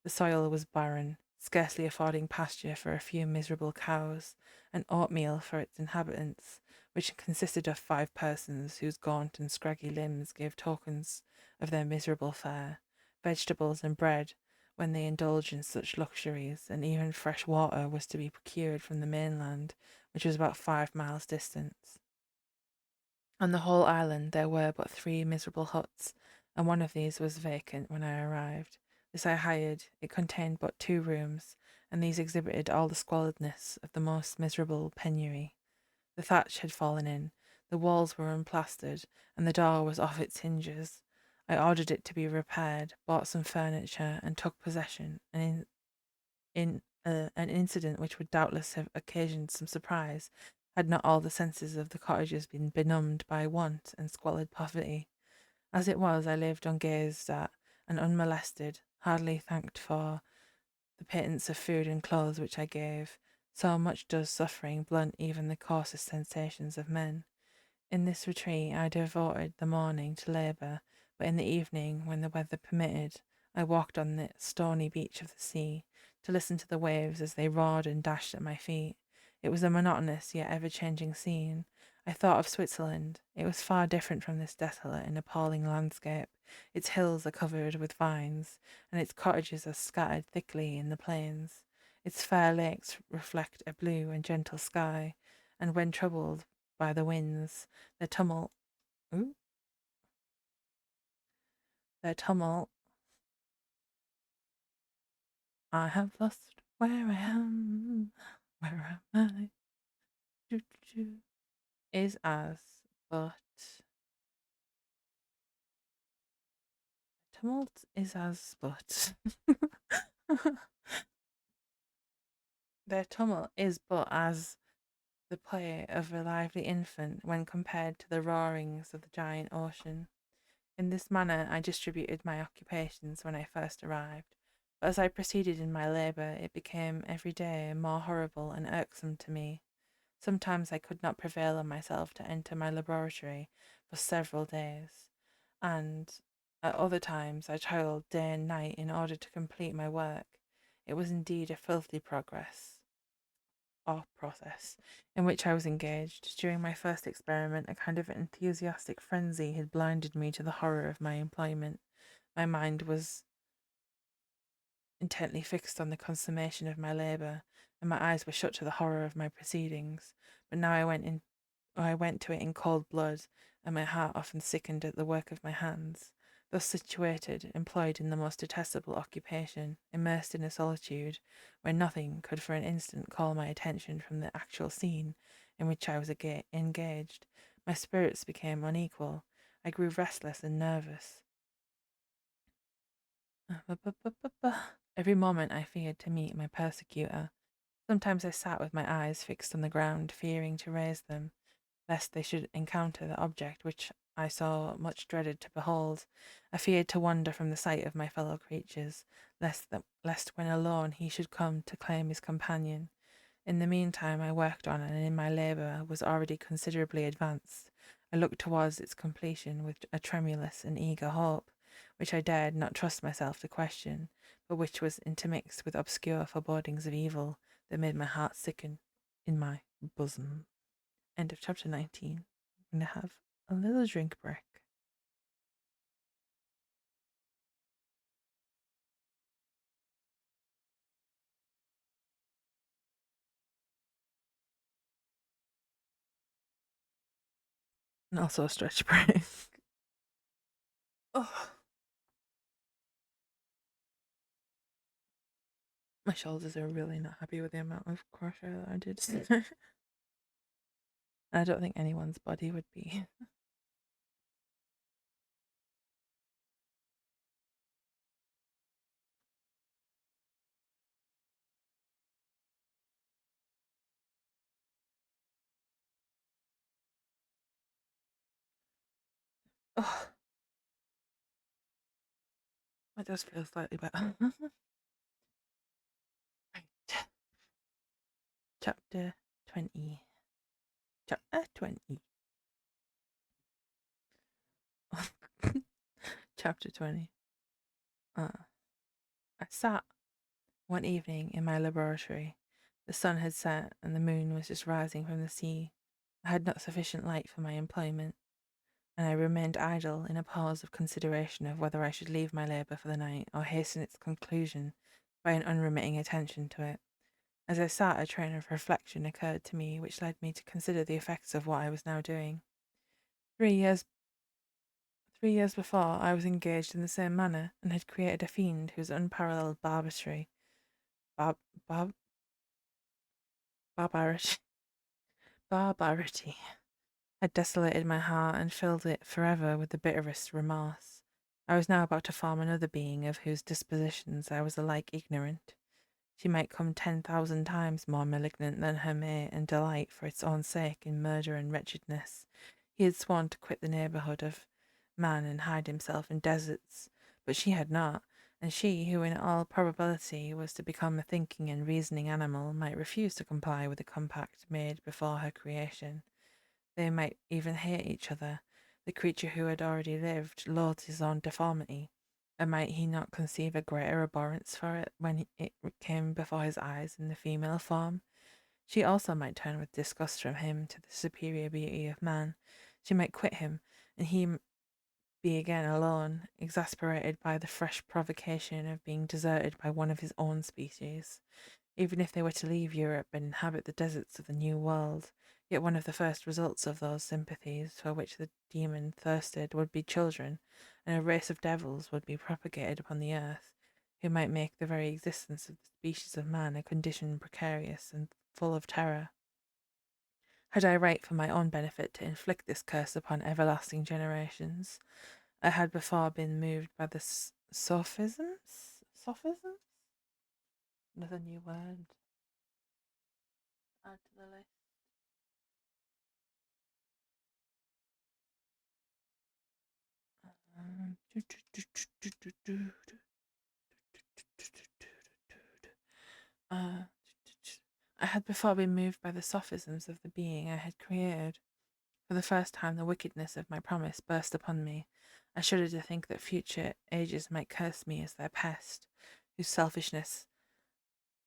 The soil was barren, scarcely affording pasture for a few miserable cows, and oatmeal for its inhabitants, which consisted of 5 persons, whose gaunt and scraggy limbs gave tokens of their miserable fare, vegetables and bread, when they indulged in such luxuries, and even fresh water was to be procured from the mainland, which was about 5 miles distant. On the whole island there were but 3 miserable huts, and one of these was vacant when I arrived. This I hired. It contained but 2 rooms, and these exhibited all the squalidness of the most miserable penury. The thatch had fallen in, the walls were unplastered, and the door was off its hinges. I ordered it to be repaired, bought some furniture, and took possession, and an incident which would doubtless have occasioned some surprise had not all the senses of the cottagers been benumbed by want and squalid poverty. As it was, I lived ungazed at and unmolested, hardly thanked for the pittance of food and clothes which I gave. So much does suffering blunt even the coarsest sensations of men. In this retreat I devoted the morning to labour, but in the evening, when the weather permitted, I walked on the stony beach of the sea, to listen to the waves as they roared and dashed at my feet. It was a monotonous yet ever-changing scene. I thought of Switzerland. It was far different from this desolate and appalling landscape. Its hills are covered with vines, and its cottages are scattered thickly in the plains. Its fair lakes reflect a blue and gentle sky, and when troubled by the winds, their tumult, ooh, their tumult, I have lost where I am, where am I? Choo, choo, is as, but tumult is as, but their tumult is but as the play of a lively infant when compared to the roarings of the giant ocean. In this manner I distributed my occupations when I first arrived, but as I proceeded in my labour it became every day more horrible and irksome to me. Sometimes I could not prevail on myself to enter my laboratory for several days, and at other times I toiled day and night in order to complete my work. It was indeed a filthy process in which I was engaged. During my first experiment, a kind of enthusiastic frenzy had blinded me to the horror of my employment. My mind was intently fixed on the consummation of my labour, and my eyes were shut to the horror of my proceedings. But now I went to it in cold blood, and my heart often sickened at the work of my hands. Thus situated, employed in the most detestable occupation, immersed in a solitude where nothing could for an instant call my attention from the actual scene in which I was engaged, my spirits became unequal. I grew restless and nervous. Every moment I feared to meet my persecutor. Sometimes I sat with my eyes fixed on the ground, fearing to raise them, lest they should encounter the object which I so much dreaded to behold. I feared to wander from the sight of my fellow creatures, lest when alone he should come to claim his companion. In the meantime I worked on, and in my labour was already considerably advanced. I looked towards its completion with a tremulous and eager hope, which I dared not trust myself to question, but which was intermixed with obscure forebodings of evil that made my heart sicken in my bosom. End of chapter 19. I'm going to have a little drink break. And also a stretch break. Oh, my shoulders are really not happy with the amount of crochet that I did. I don't think anyone's body would be. Oh, it does feel slightly better. Right. Chapter 20. Chapter 20. Chapter 20. Uh, I sat one evening in my laboratory. The sun had set and the moon was just rising from the sea. I had not sufficient light for my employment, and I remained idle in a pause of consideration of whether I should leave my labour for the night or hasten its conclusion by an unremitting attention to it. As I sat, a train of reflection occurred to me which led me to consider the effects of what I was now doing. 3 years 3 years before, I was engaged in the same manner, and had created a fiend whose unparalleled barbarity, bar, bar, barbarity, barbarity had desolated my heart and filled it forever with the bitterest remorse. I was now about to form another being of whose dispositions I was alike ignorant. She might come 10,000 times more malignant than her mate, and delight for its own sake in murder and wretchedness. He had sworn to quit the neighbourhood of man and hide himself in deserts, but she had not, and she, who in all probability was to become a thinking and reasoning animal, might refuse to comply with the compact made before her creation. They might even hate each other. The creature who had already lived loathed his own deformity, and might he not conceive a greater abhorrence for it when it came before his eyes in the female form? She also might turn with disgust from him to the superior beauty of man. She might quit him, and he be again alone, exasperated by the fresh provocation of being deserted by one of his own species. Even if they were to leave Europe and inhabit the deserts of the New World, yet one of the first results of those sympathies for which the demon thirsted would be children, and a race of devils would be propagated upon the earth, who might make the very existence of the species of man a condition precarious and full of terror. Had I right for my own benefit to inflict this curse upon everlasting generations? I had before been moved by the sophisms? Sophisms? Another new word. Add to the list. Uh, I had before been moved by the sophisms of the being I had created. For the first time, the wickedness of my promise burst upon me. I shuddered to think that future ages might curse me as their pest, whose selfishness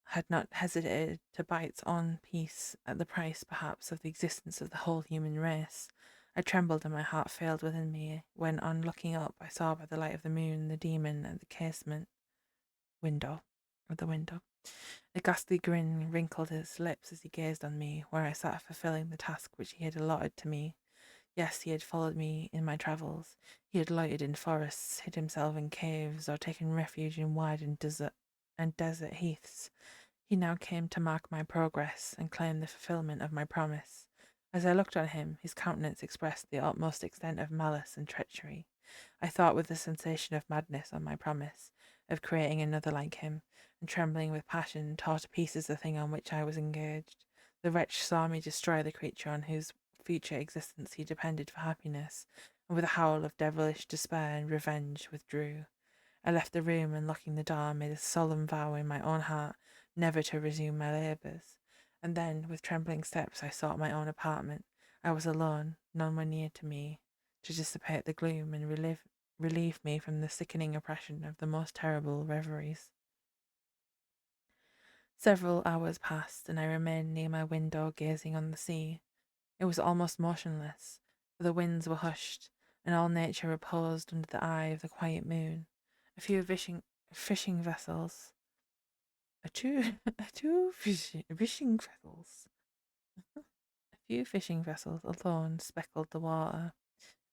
had not hesitated to buy its own peace at the price, perhaps, of the existence of the whole human race. I trembled and my heart failed within me when, on looking up, I saw by the light of the moon the demon at the casement window of the window. A ghastly grin wrinkled his lips as he gazed on me, where I sat fulfilling the task which he had allotted to me. Yes, he had followed me in my travels. He had loitered in forests, hid himself in caves, or taken refuge in wide and desert heaths. He now came to mark my progress and claim the fulfilment of my promise. As I looked on him, his countenance expressed the utmost extent of malice and treachery. I thought with the sensation of madness on my promise, of creating another like him, and trembling with passion, tore to pieces the thing on which I was engaged. The wretch saw me destroy the creature on whose future existence he depended for happiness, and with a howl of devilish despair and revenge withdrew. I left the room, and locking the door, made a solemn vow in my own heart never to resume my labours. And then, with trembling steps, I sought my own apartment. I was alone, none were near to me, to dissipate the gloom and relieve me from the sickening oppression of the most terrible reveries. Several hours passed, and I remained near my window gazing on the sea. It was almost motionless, for the winds were hushed, and all nature reposed under the eye of the quiet moon. A few fishing vessels, fishing vessels, a few fishing vessels alone speckled the water,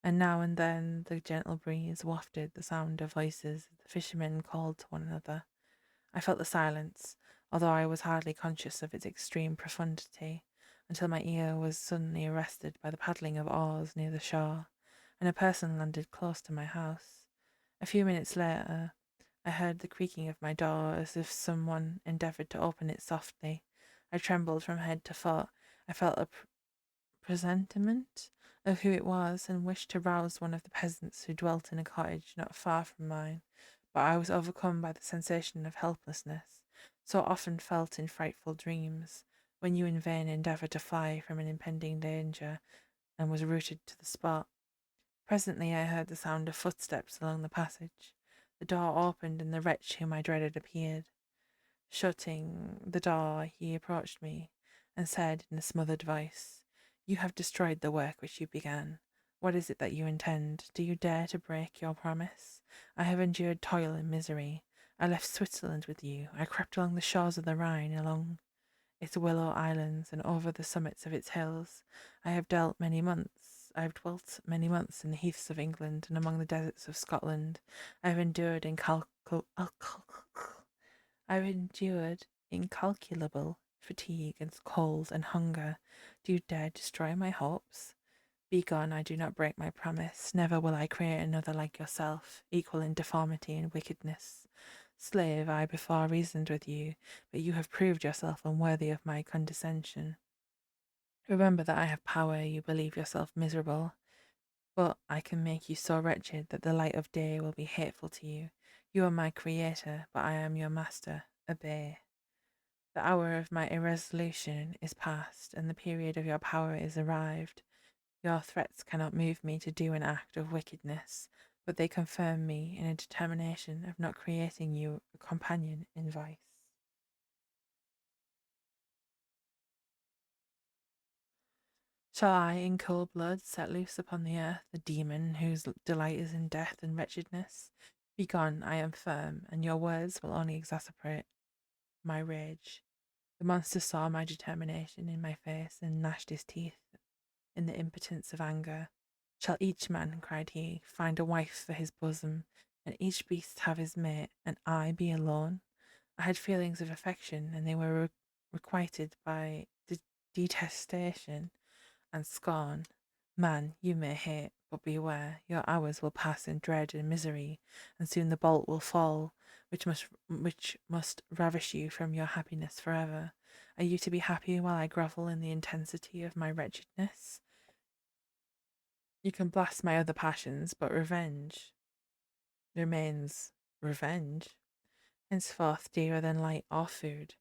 and now and then the gentle breeze wafted the sound of voices as the fishermen called to one another. I felt the silence, although I was hardly conscious of its extreme profundity, until my ear was suddenly arrested by the paddling of oars near the shore, and a person landed close to my house. A few minutes later, I heard the creaking of my door as if someone endeavoured to open it softly. I trembled from head to foot. I felt a presentiment of who it was, and wished to rouse one of the peasants who dwelt in a cottage not far from mine, but I was overcome by the sensation of helplessness, so often felt in frightful dreams, when you in vain endeavour to fly from an impending danger, and was rooted to the spot. Presently I heard the sound of footsteps along the passage. The door opened, and the wretch whom I dreaded appeared. Shutting the door, he approached me, and said in a smothered voice, "You have destroyed the work which you began. What is it that you intend? Do you dare to break your promise? I have endured toil and misery. I left Switzerland with you. I crept along the shores of the Rhine, along its willow islands, and over the summits of its hills. I have dealt many months, I've dwelt many months in the heaths of England and among the deserts of Scotland. I've endured I've endured incalculable fatigue and cold and hunger. Do you dare destroy my hopes? Begone, I do not break my promise. Never will I create another like yourself, equal in deformity and wickedness. Slave, I before reasoned with you, but you have proved yourself unworthy of my condescension. Remember that I have power, you believe yourself miserable, but I can make you so wretched that the light of day will be hateful to you. You are my creator, but I am your master. Obey. The hour of my irresolution is past, and the period of your power is arrived. Your threats cannot move me to do an act of wickedness, but they confirm me in a determination of not creating you a companion in vice. Shall I, in cold blood, set loose upon the earth the demon whose delight is in death and wretchedness? Begone, I am firm, and your words will only exacerbate my rage. The monster saw my determination in my face and gnashed his teeth in the impotence of anger. Shall each man, cried he, find a wife for his bosom, and each beast have his mate, and I be alone? I had feelings of affection, and they were requited by detestation and scorn. Man, you may hate, but beware, your hours will pass in dread and misery, and soon the bolt will fall, which must ravish you from your happiness forever. Are you to be happy while I grovel in the intensity of my wretchedness? You can blast my other passions, but revenge remains revenge. Henceforth, dearer than light or food,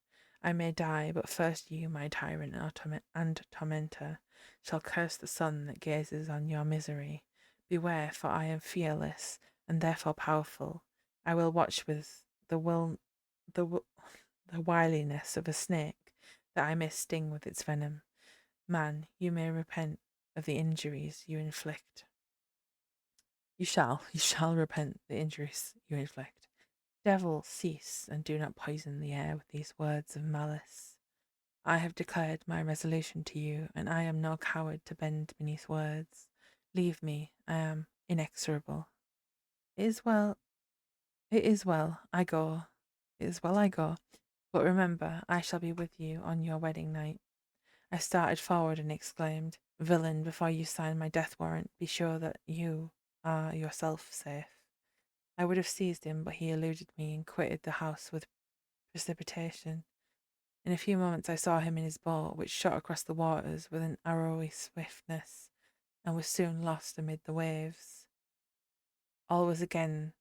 I may die, but first you, my tyrant and tormentor, shall curse the sun that gazes on your misery. Beware, for I am fearless, and therefore powerful. I will watch with the, the wiliness of a snake, that I may sting with its venom. Man, you may repent of the injuries you inflict. You shall repent the injuries you inflict. Devil, cease, and do not poison the air with these words of malice. I have declared my resolution to you, and I am no coward to bend beneath words. Leave me, I am inexorable. It is well, it is well, I go. It is well I go. But remember, I shall be with you on your wedding night. I started forward and exclaimed, Villain, before you sign my death warrant, be sure that you are yourself safe. I would have seized him, but he eluded me and quitted the house with precipitation. In a few moments I saw him in his boat, which shot across the waters with an arrowy swiftness, and was soon lost amid the waves. All was again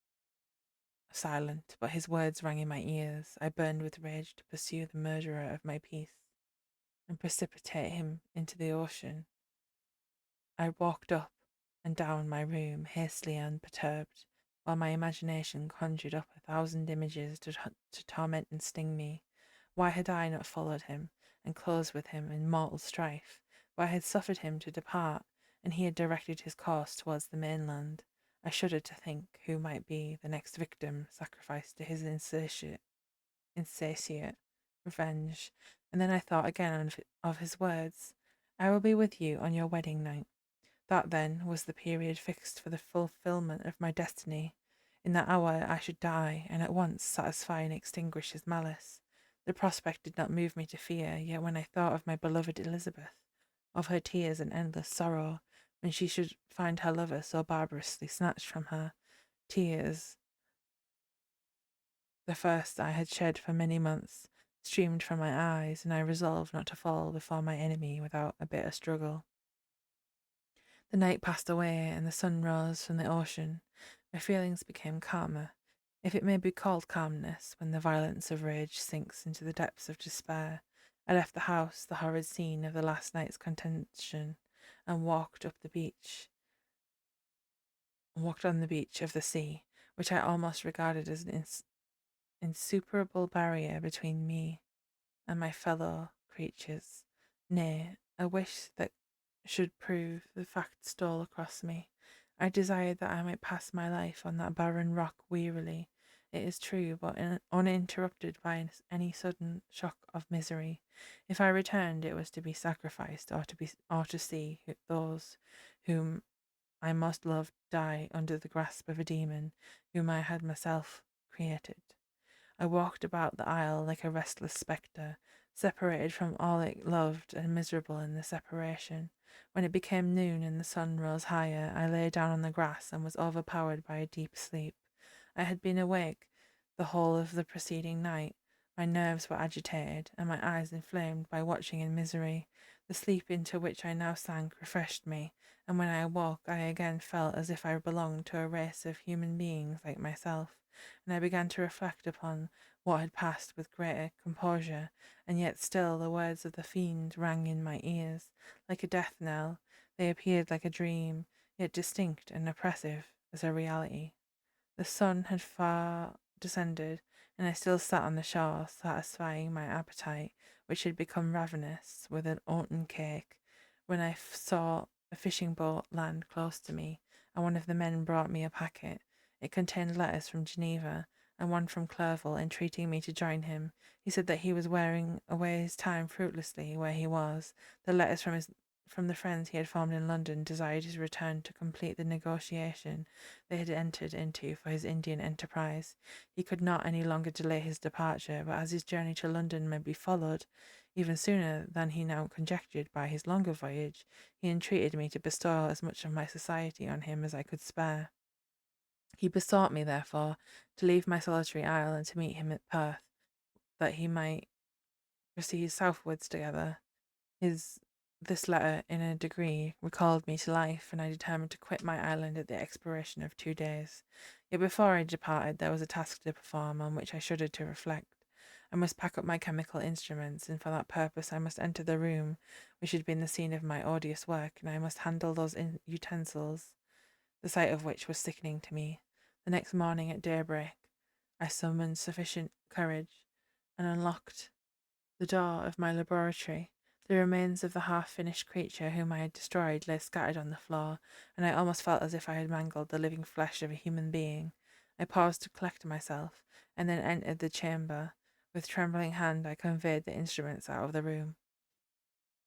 silent, but his words rang in my ears. I burned with rage to pursue the murderer of my peace, and precipitate him into the ocean. I walked up and down my room, hastily and perturbed, while my imagination conjured up 1,000 images to torment and sting me. Why had I not followed him, and closed with him in mortal strife? Why had suffered him to depart, and he had directed his course towards the mainland? I shuddered to think who might be the next victim sacrificed to his insatiate revenge, and then I thought again of his words, I will be with you on your wedding night. That, then, was the period fixed for the fulfilment of my destiny. In that hour I should die, and at once satisfy and extinguish his malice. The prospect did not move me to fear, yet when I thought of my beloved Elizabeth, of her tears and endless sorrow, when she should find her lover so barbarously snatched from her, tears, the first I had shed for many months, streamed from my eyes, and I resolved not to fall before my enemy without a bitter struggle. The night passed away, and the sun rose from the ocean. My feelings became calmer, if it may be called calmness, when the violence of rage sinks into the depths of despair. I left the house, the horrid scene of the last night's contention, and walked on the beach of the sea, which I almost regarded as an insuperable barrier between me and my fellow creatures. Nay, a wish that should prove the fact stole across me. I desired that I might pass my life on that barren rock wearily, it is true, but uninterrupted by any sudden shock of misery. If I returned, it was to be sacrificed, or to see those whom I most loved die under the grasp of a demon whom I had myself created. I walked about the aisle like a restless spectre, separated from all it loved and miserable in the separation. When it became noon and the sun rose higher, I lay down on the grass and was overpowered by a deep sleep. I had been awake the whole of the preceding night. My nerves were agitated, and my eyes inflamed by watching in misery. The sleep into which I now sank refreshed me, and when I awoke I again felt as if I belonged to a race of human beings like myself, and I began to reflect upon what had passed with greater composure, and yet still the words of the fiend rang in my ears like a death knell. They appeared like a dream, yet distinct and oppressive as a reality. The sun had far descended, and I still sat on the shore, satisfying my appetite, which had become ravenous, with an oaten cake, when I saw a fishing boat land close to me, and one of the men brought me a packet. It contained letters from Geneva, and one from Clerval, entreating me to join him. He said that he was wearing away his time fruitlessly where he was. The letters from the friends he had formed in London desired his return to complete the negotiation they had entered into for his Indian enterprise. He could not any longer delay his departure, but as his journey to London might be followed even sooner than he now conjectured by his longer voyage, he entreated me to bestow as much of my society on him as I could spare. He besought me, therefore, to leave my solitary isle and to meet him at Perth, that he might proceed southwards together. This letter, in a degree, recalled me to life, and I determined to quit my island at the expiration of 2 days. Yet before I departed, there was a task to perform on which I shuddered to reflect. I must pack up my chemical instruments, and for that purpose I must enter the room which had been the scene of my odious work, and I must handle those utensils, the sight of which was sickening to me. The next morning at daybreak, I summoned sufficient courage and unlocked the door of my laboratory. The remains of the half-finished creature whom I had destroyed lay scattered on the floor, and I almost felt as if I had mangled the living flesh of a human being. I paused to collect myself, and then entered the chamber. With trembling hand I conveyed the instruments out of the room.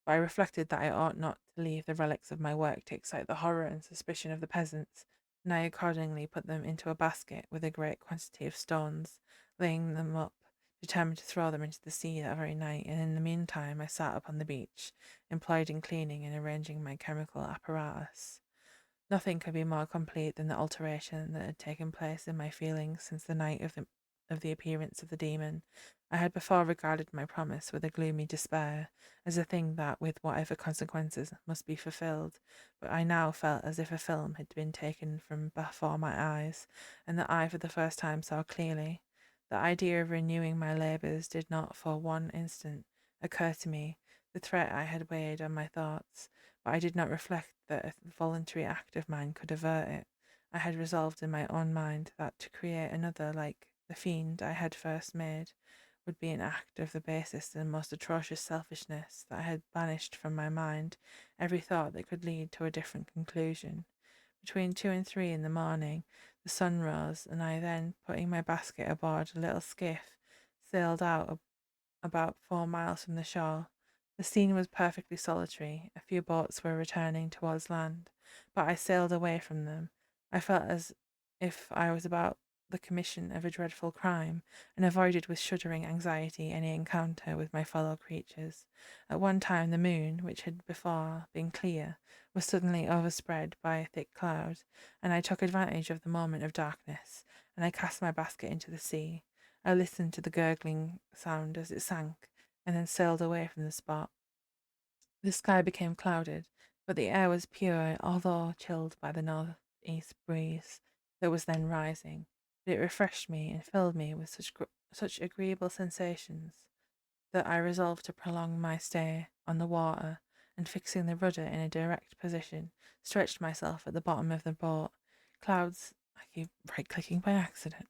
But I reflected that I ought not to leave the relics of my work to excite the horror and suspicion of the peasants, and I accordingly put them into a basket with a great quantity of stones, laying them up, determined to throw them into the sea that very night, and in the meantime I sat upon the beach, employed in cleaning and arranging my chemical apparatus. Nothing could be more complete than the alteration that had taken place in my feelings since the night of the appearance of the demon. I had before regarded my promise with a gloomy despair, as a thing that, with whatever consequences, must be fulfilled, but I now felt as if a film had been taken from before my eyes, and that I for the first time saw clearly. The idea of renewing my labours did not for one instant occur to me. The threat I had weighed on my thoughts, but I did not reflect that a voluntary act of mine could avert it. I had resolved in my own mind that to create another like the fiend I had first made would be an act of the basest and most atrocious selfishness, that I had banished from my mind every thought that could lead to a different conclusion. Between 2 and 3 in the morning, the sun rose, and I then, putting my basket aboard a little skiff, sailed out about 4 miles from the shore. The scene was perfectly solitary. A few boats were returning towards land, but I sailed away from them. I felt as if I was about the commission of a dreadful crime, and avoided with shuddering anxiety any encounter with my fellow creatures. At one time the moon, which had before been clear, was suddenly overspread by a thick cloud, and I took advantage of the moment of darkness, and I cast my basket into the sea. I listened to the gurgling sound as it sank, and then sailed away from the spot. The sky became clouded, but the air was pure, although chilled by the north-east breeze that was then rising. But it refreshed me and filled me with such agreeable sensations that I resolved to prolong my stay on the water, and fixing the rudder in a direct position, stretched myself at the bottom of the boat. Clouds, I keep right-clicking by accident.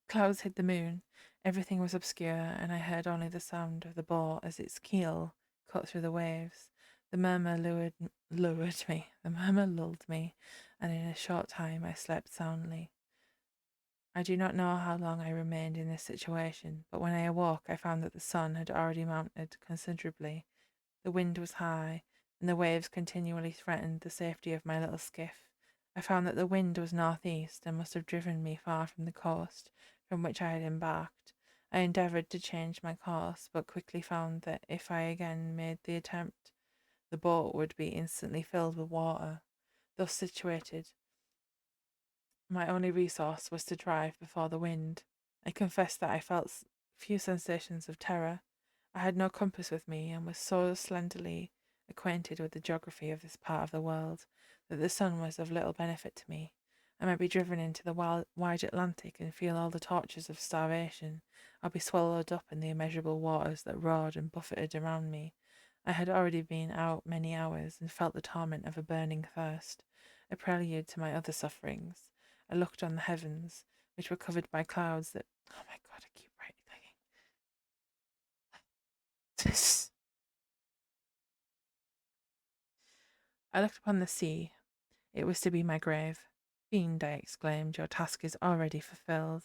Clouds hid the moon. Everything was obscure, and I heard only the sound of the boat as its keel cut through the waves. The murmur lured me. The murmur lulled me, and in a short time I slept soundly. I do not know how long I remained in this situation, but when I awoke I found that the sun had already mounted considerably. The wind was high, and the waves continually threatened the safety of my little skiff. I found that the wind was northeast and must have driven me far from the coast from which I had embarked. I endeavoured to change my course, but quickly found that if I again made the attempt, the boat would be instantly filled with water. Thus situated, my only resource was to drive before the wind. I confess that I felt few sensations of terror. I had no compass with me and was so slenderly acquainted with the geography of this part of the world that the sun was of little benefit to me. I might be driven into the wide Atlantic and feel all the tortures of starvation, or be swallowed up in the immeasurable waters that roared and buffeted around me. I had already been out many hours and felt the torment of a burning thirst, a prelude to my other sufferings. I looked on the heavens, which were covered by clouds that. Oh my god, I keep writing. I looked upon the sea. It was to be my grave. Fiend, I exclaimed, your task is already fulfilled.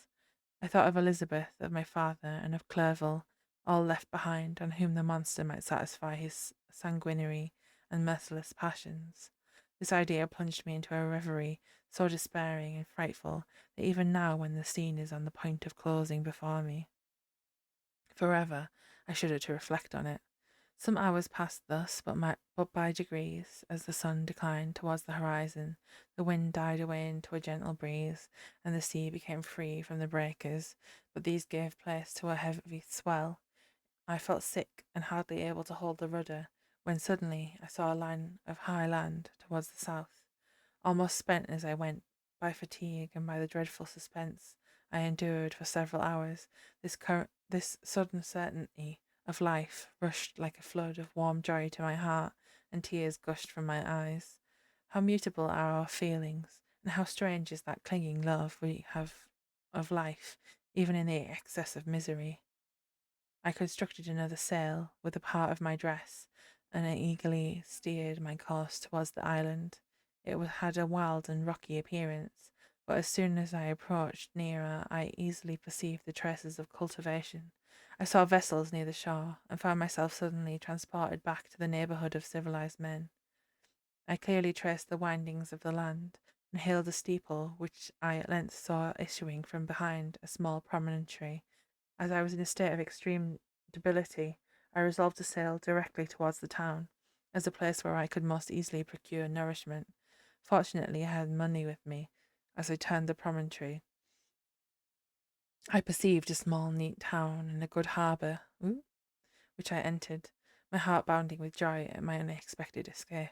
I thought of Elizabeth, of my father, and of Clerval, all left behind, on whom the monster might satisfy his sanguinary and merciless passions. This idea plunged me into a reverie so despairing and frightful that even now, when the scene is on the point of closing before me, forever, I shudder to reflect on it. Some hours passed thus, but by degrees, as the sun declined towards the horizon, the wind died away into a gentle breeze, and the sea became free from the breakers, but these gave place to a heavy swell. I felt sick and hardly able to hold the rudder, when suddenly I saw a line of high land towards the south. Almost spent as I went, by fatigue and by the dreadful suspense I endured for several hours, this sudden certainty of life rushed like a flood of warm joy to my heart, and tears gushed from my eyes. How mutable are our feelings, and how strange is that clinging love we have of life, even in the excess of misery. I constructed another sail with a part of my dress, and I eagerly steered my course towards the island. It had a wild and rocky appearance, but as soon as I approached nearer, I easily perceived the traces of cultivation. I saw vessels near the shore, and found myself suddenly transported back to the neighbourhood of civilized men. I clearly traced the windings of the land, and hailed a steeple which I at length saw issuing from behind a small promontory. As I was in a state of extreme debility, I resolved to sail directly towards the town, as a place where I could most easily procure nourishment. Fortunately, I had money with me. As I turned the promontory, I perceived a small, neat town and a good harbour, which I entered, my heart bounding with joy at my unexpected escape.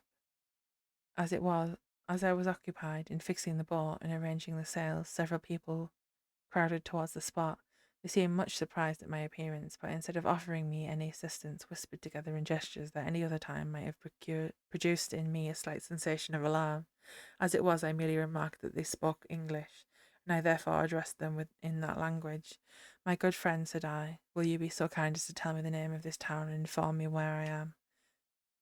As it was, as I was occupied in fixing the boat and arranging the sails, several people crowded towards the spot. They seemed much surprised at my appearance, but instead of offering me any assistance, whispered together in gestures that any other time might have produced in me a slight sensation of alarm. As it was, I merely remarked that they spoke English, and I therefore addressed them in that language. My good friend, said I, will you be so kind as to tell me the name of this town and inform me where I am?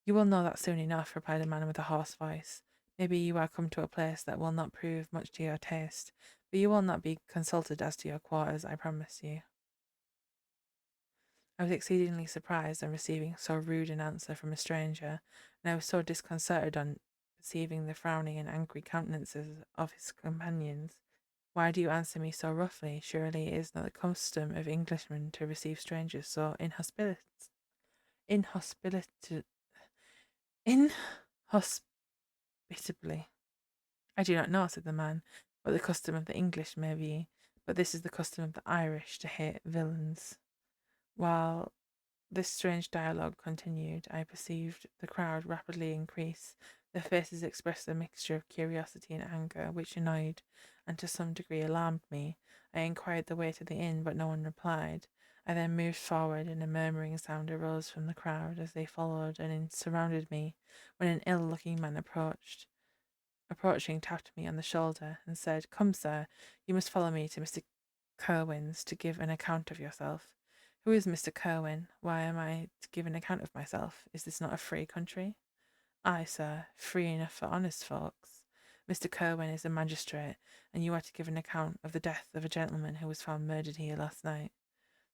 You will know that soon enough, replied a man with a hoarse voice. Maybe you are come to a place that will not prove much to your taste, but you will not be consulted as to your quarters, I promise you. I was exceedingly surprised on receiving so rude an answer from a stranger, and I was so disconcerted on perceiving the frowning and angry countenances of his companions. Why do you answer me so roughly? Surely it is not the custom of Englishmen to receive strangers so inhospitably. I do not know, said the man, what the custom of the English may be, but this is the custom of the Irish to hate villains. While this strange dialogue continued, I perceived the crowd rapidly increase. Their faces expressed a mixture of curiosity and anger, which annoyed and to some degree alarmed me. I inquired the way to the inn, but no one replied. I then moved forward, and a murmuring sound arose from the crowd as they followed and surrounded me, when an ill-looking man approaching, tapped me on the shoulder and said, come, sir, you must follow me to Mr. Kerwin's to give an account of yourself. Who is Mr. Kerwin? Why am I to give an account of myself? Is this not a free country? Ay, sir, free enough for honest folks. Mr. Kerwin is a magistrate, and you are to give an account of the death of a gentleman who was found murdered here last night.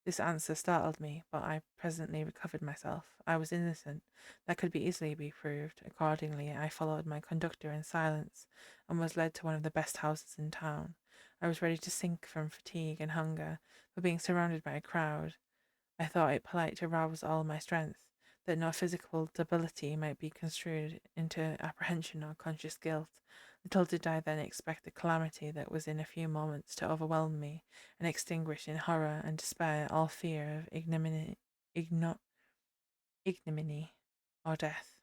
This answer startled me, but I presently recovered myself. I was innocent. That could be easily be proved. Accordingly, I followed my conductor in silence and was led to one of the best houses in town. I was ready to sink from fatigue and hunger, but being surrounded by a crowd, I thought it polite to rouse all my strength, that no physical debility might be construed into apprehension or conscious guilt. Little did I then expect the calamity that was in a few moments to overwhelm me and extinguish in horror and despair all fear of ignominy or death.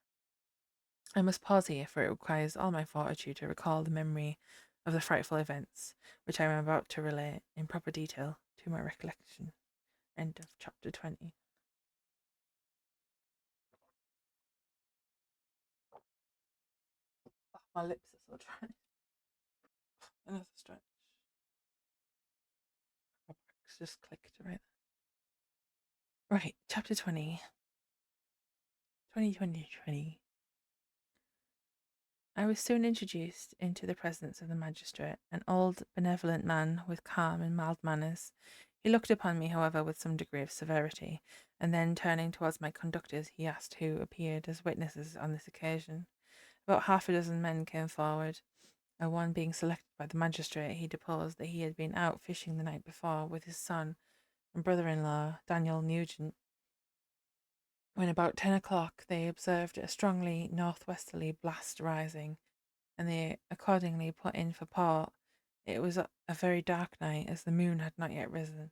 I must pause here, for it requires all my fortitude to recall the memory of the frightful events which I am about to relate in proper detail to my recollection. End of chapter 20. Oh, my lips are so dry. Another stretch. My back's just clicked right there. Right, chapter 20. 20. I was soon introduced into the presence of the magistrate, an old, benevolent man with calm and mild manners. He looked upon me, however, with some degree of severity, and then turning towards my conductors, he asked who appeared as witnesses on this occasion. About half a dozen men came forward, and one being selected by the magistrate, he deposed that he had been out fishing the night before with his son and brother-in-law, Daniel Nugent. When about 10 o'clock they observed a strongly northwesterly blast rising, and they accordingly put in for port. It was a very dark night, as the moon had not yet risen.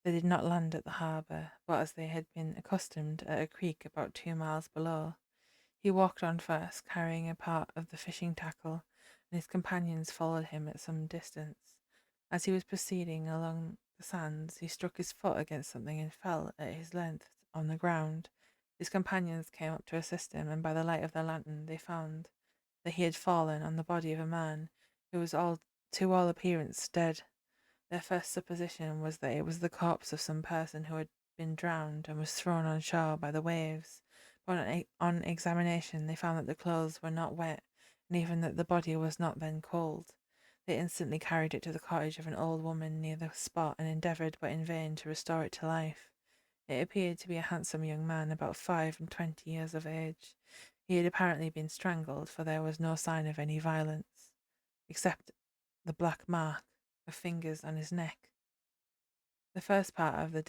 They did not land at the harbour, but as they had been accustomed, at a creek about 2 miles below. He walked on first, carrying a part of the fishing tackle, and his companions followed him at some distance. As he was proceeding along the sands, he struck his foot against something and fell at his length on the ground. His companions came up to assist him, and by the light of their lantern they found that he had fallen on the body of a man who was to all appearance dead. Their first supposition was that it was the corpse of some person who had been drowned and was thrown on shore by the waves, but on examination they found that the clothes were not wet, and even that the body was not then cold. They instantly carried it to the cottage of an old woman near the spot and endeavoured, but in vain, to restore it to life. It appeared to be a handsome young man, about 25 years of age. He had apparently been strangled, for there was no sign of any violence, except the black mark of fingers on his neck. The first part of this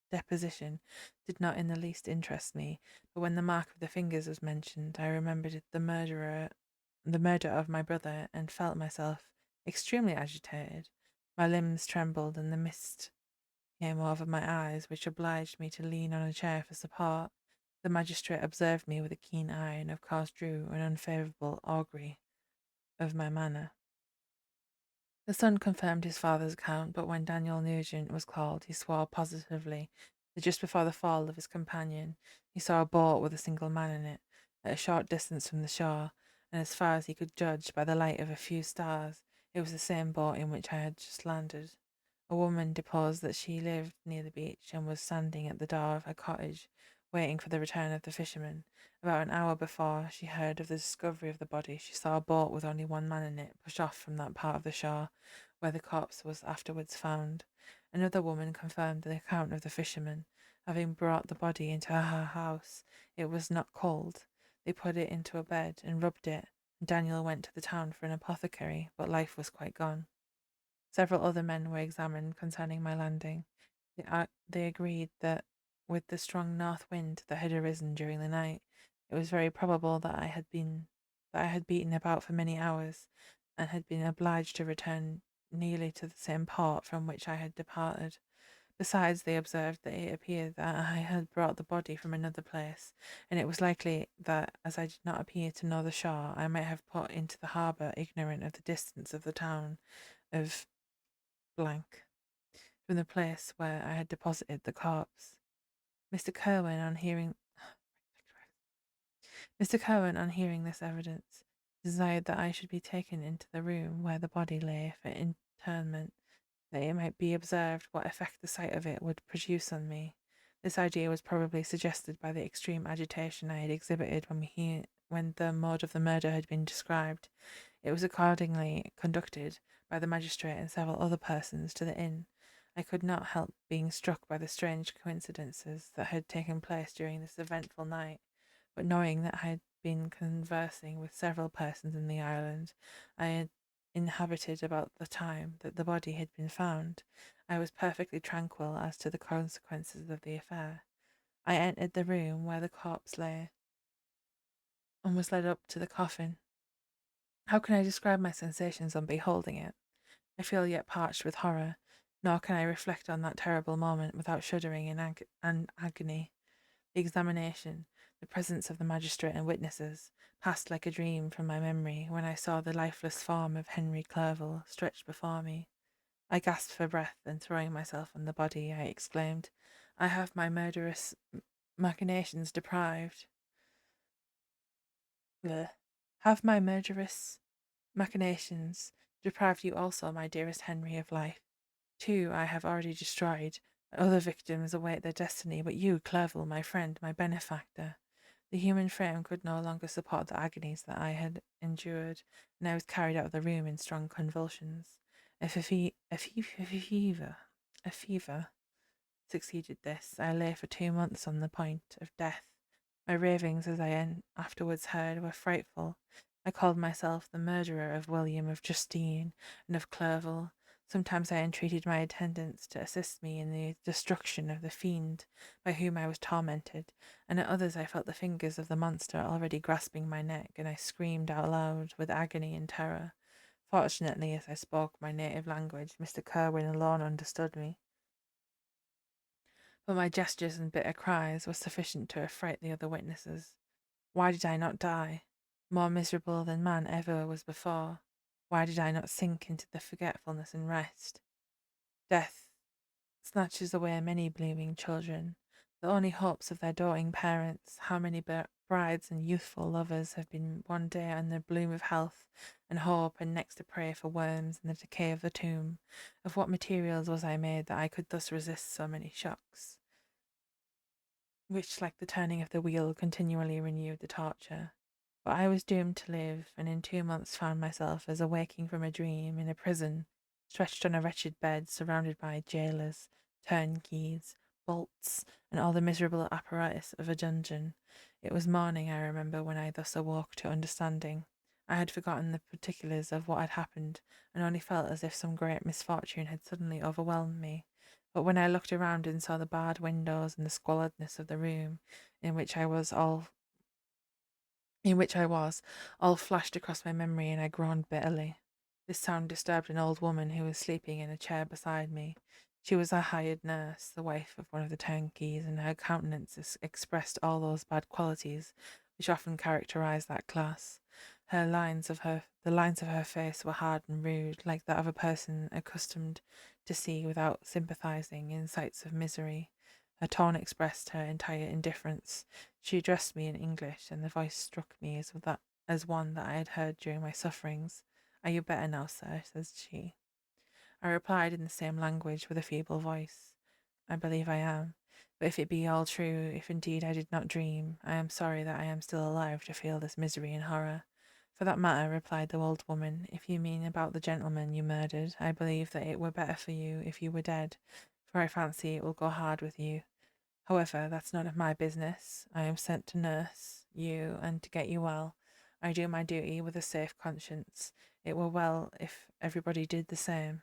deposition did not in the least interest me, but when the mark of the fingers was mentioned, I remembered the murder of my brother, and felt myself extremely agitated. My limbs trembled, and the mist came over my eyes, which obliged me to lean on a chair for support. The magistrate observed me with a keen eye, and of course drew an unfavourable augury of my manner. The son confirmed his father's account, but when Daniel Nugent was called, he swore positively that just before the fall of his companion, he saw a boat with a single man in it, at a short distance from the shore, and as far as he could judge by the light of a few stars, it was the same boat in which I had just landed. A woman deposed that she lived near the beach and was standing at the door of her cottage, waiting for the return of the fisherman. About an hour before she heard of the discovery of the body, she saw a boat with only one man in it push off from that part of the shore where the corpse was afterwards found. Another woman confirmed the account of the fisherman. Having brought the body into her house, it was not cold. They put it into a bed and rubbed it, and Daniel went to the town for an apothecary, but life was quite gone. Several other men were examined concerning my landing. They agreed that with the strong north wind that had arisen during the night, it was very probable that I had beaten about for many hours, and had been obliged to return nearly to the same port from which I had departed. Besides, they observed that it appeared that I had brought the body from another place, and it was likely that, as I did not appear to know the shore, I might have put into the harbour ignorant of the distance of the town of blank from the place where I had deposited the corpse. Mr. Kerwin, on hearing Mr. Kerwin, on hearing this evidence, desired that I should be taken into the room where the body lay for interment, that it might be observed what effect the sight of it would produce on me. This idea was probably suggested by the extreme agitation I had exhibited when the mode of the murder had been described. It was accordingly conducted, by the magistrate and several other persons to the inn, I could not help being struck by the strange coincidences that had taken place during this eventful night, but knowing that I had been conversing with several persons in the island I had inhabited about the time that the body had been found, I was perfectly tranquil as to the consequences of the affair. I entered the room where the corpse lay, and was led up to the coffin. How can I describe my sensations on beholding it? I feel yet parched with horror, nor can I reflect on that terrible moment without shuddering in agony. The examination, the presence of the magistrate and witnesses, passed like a dream from my memory when I saw the lifeless form of Henry Clerval stretched before me. I gasped for breath, and throwing myself on the body, I exclaimed, "I have my murderous machinations deprived. Bleh. Have my murderous machinations deprived you also, my dearest Henry, of life? Two I have already destroyed. Other victims await their destiny, but you, Clerval, my friend, my benefactor." The human frame could no longer support the agonies that I had endured, and I was carried out of the room in strong convulsions. A fever succeeded this. I lay for 2 months on the point of death. My ravings, as I afterwards heard, were frightful. I called myself the murderer of William, of Justine, and of Clerval. Sometimes I entreated my attendants to assist me in the destruction of the fiend by whom I was tormented, and at others I felt the fingers of the monster already grasping my neck, and I screamed out loud with agony and terror. Fortunately, as I spoke my native language, Mr. Kerwin alone understood me, but my gestures and bitter cries were sufficient to affright the other witnesses. Why did I not die? More miserable than man ever was before. Why did I not sink into the forgetfulness and rest? Death snatches away many blooming children, the only hopes of their doting parents. How many brides and youthful lovers have been one day in the bloom of health and hope, and next a prey for worms and the decay of the tomb? Of what materials was I made that I could thus resist so many shocks, which, like the turning of the wheel, continually renewed the torture? But I was doomed to live, and in 2 months found myself as awaking from a dream in a prison, stretched on a wretched bed, surrounded by jailers, turnkeys, bolts, and all the miserable apparatus of a dungeon. It was morning, I remember, when I thus awoke to understanding. I had forgotten the particulars of what had happened, and only felt as if some great misfortune had suddenly overwhelmed me. But when I looked around and saw the barred windows and the squalidness of the room in which I was, all flashed across my memory, and I groaned bitterly. This sound disturbed an old woman who was sleeping in a chair beside me. She was a hired nurse, the wife of one of the turnkeys, and her countenance expressed all those bad qualities which often characterize that class. The lines of her face were hard and rude, like that of a person accustomed to see without sympathizing in sights of misery. Her tone expressed her entire indifference. She addressed me in English, and the voice struck me as one that I had heard during my sufferings. "Are you better now, sir?" says she. I replied in the same language with a feeble voice, "I believe I am. But if it be all true, if indeed I did not dream, I am sorry that I am still alive to feel this misery and horror." "For that matter," replied the old woman, "if you mean about the gentleman you murdered, I believe that it were better for you if you were dead, for I fancy it will go hard with you. However, that's none of my business. I am sent to nurse you and to get you well. I do my duty with a safe conscience. It were well if everybody did the same."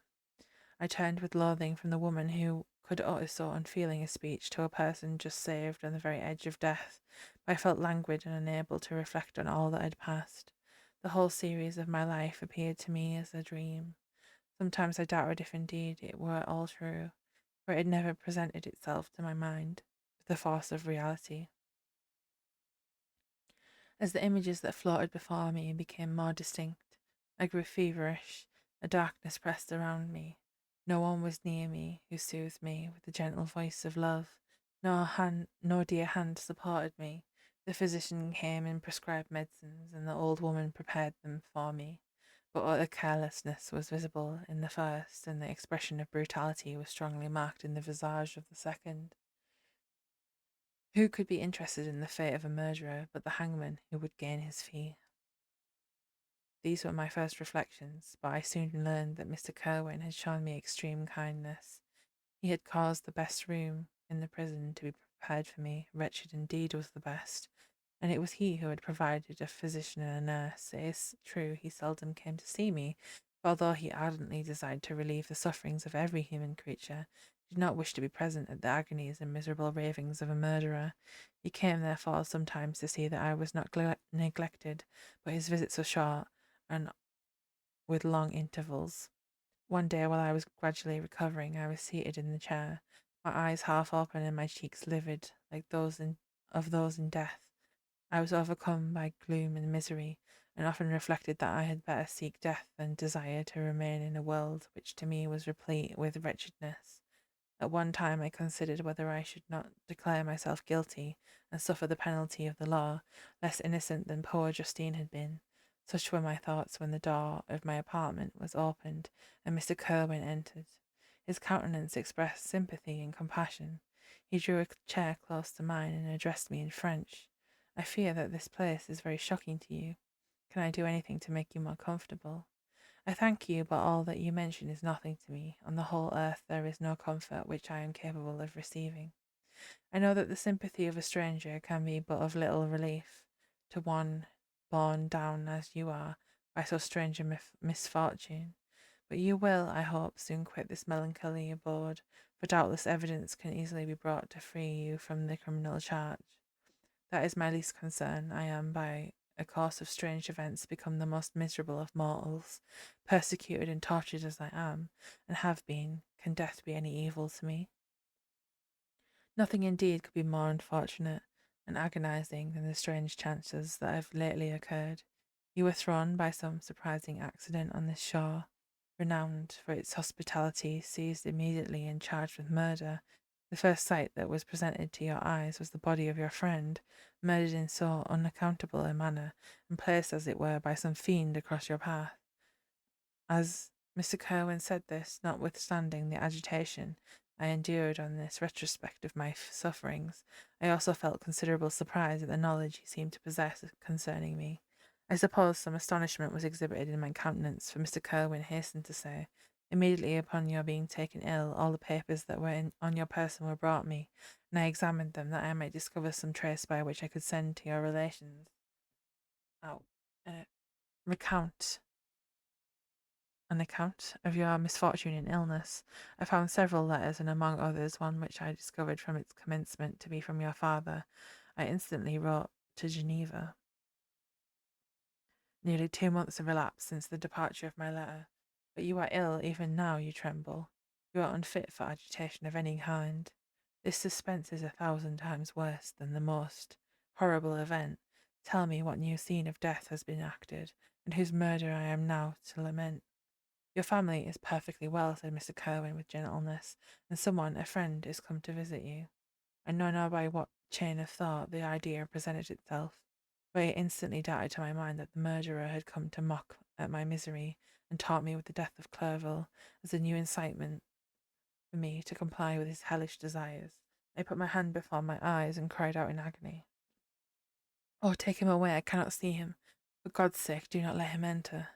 I turned with loathing from the woman who could utter so unfeeling a speech to a person just saved on the very edge of death, but I felt languid and unable to reflect on all that had passed. The whole series of my life appeared to me as a dream. Sometimes I doubted if indeed it were all true, for it had never presented itself to my mind with the force of reality. As the images that floated before me became more distinct, I grew feverish. A darkness pressed around me. No one was near me who soothed me with the gentle voice of love. No dear hand supported me. The physician came and prescribed medicines, and the old woman prepared them for me. But utter carelessness was visible in the first, and the expression of brutality was strongly marked in the visage of the second. Who could be interested in the fate of a murderer but the hangman who would gain his fee? These were my first reflections, but I soon learned that Mr. Kerwin had shown me extreme kindness. He had caused the best room in the prison to be prepared for me. Wretched indeed was the best, and it was he who had provided a physician and a nurse. It is true he seldom came to see me, but although he ardently desired to relieve the sufferings of every human creature, he did not wish to be present at the agonies and miserable ravings of a murderer. He came, therefore, sometimes to see that I was not neglected, but his visits were short and with long intervals. One day, while I was gradually recovering, I was seated in the chair, my eyes half open and my cheeks livid, like those in death. I was overcome by gloom and misery, and often reflected that I had better seek death than desire to remain in a world which to me was replete with wretchedness. At one time I considered whether I should not declare myself guilty and suffer the penalty of the law, less innocent than poor Justine had been. Such were my thoughts when the door of my apartment was opened and Mr. Kerwin entered. His countenance expressed sympathy and compassion. He drew a chair close to mine and addressed me in French. I fear that this place is very shocking to you. Can I do anything to make you more comfortable? I thank you, but all that you mention is nothing to me. On the whole earth there is no comfort which I am capable of receiving. I know that the sympathy of a stranger can be but of little relief to one borne down as you are by so strange a misfortune. But you will, I hope, soon quit this melancholy abode, for doubtless evidence can easily be brought to free you from the criminal charge. That is my least concern. I am, by a course of strange events, become the most miserable of mortals. Persecuted and tortured as I am, and have been, can death be any evil to me? Nothing indeed could be more unfortunate and agonizing than the strange chances that have lately occurred. You were thrown by some surprising accident on this shore, renowned for its hospitality, seized immediately and charged with murder. The first sight that was presented to your eyes was the body of your friend, murdered in so unaccountable a manner, and placed, as it were, by some fiend across your path. As Mr. Kerwin said this, notwithstanding the agitation I endured on this retrospect of my sufferings, I also felt considerable surprise at the knowledge he seemed to possess concerning me. I suppose some astonishment was exhibited in my countenance, for Mr. Kerwin hastened to say, "Immediately upon your being taken ill, all the papers that were on your person were brought me, and I examined them that I might discover some trace by which I could send to your relations. Oh, uh, recount an account of your misfortune and illness. I found several letters, and among others one which I discovered from its commencement to be from your father. I instantly wrote to Geneva. Nearly 2 months have elapsed since the departure of my letter, but you are ill, even now you tremble. You are unfit for agitation of any kind. This suspense is 1,000 times worse than the most horrible event. Tell me what new scene of death has been acted, and whose murder I am now to lament. Your family is perfectly well, said Mr. Kerwin with gentleness, and someone, a friend, is come to visit you. I know not by what chain of thought the idea presented itself, but it instantly darted to my mind that the murderer had come to mock at my misery, and taunt me with the death of Clerval as a new incitement for me to comply with his hellish desires. I put my hand before my eyes and cried out in agony, "Oh, take him away, I cannot see him. For God's sake, do not let him enter."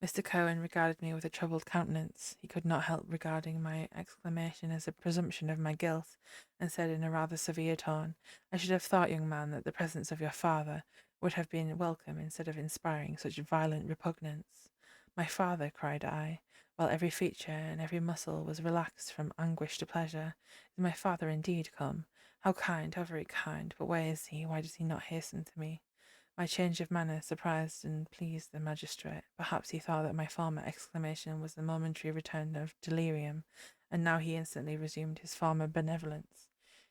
Mr. Cohen regarded me with a troubled countenance. He could not help regarding my exclamation as a presumption of my guilt, and said in a rather severe tone, "I should have thought, young man, that the presence of your father would have been welcome instead of inspiring such violent repugnance." "My father!" cried I, while every feature and every muscle was relaxed from anguish to pleasure. "Is my father indeed come? How kind, how very kind! But where is he? Why does he not hasten to me?" My change of manner surprised and pleased the magistrate. Perhaps he thought that my former exclamation was the momentary return of delirium, and now he instantly resumed his former benevolence.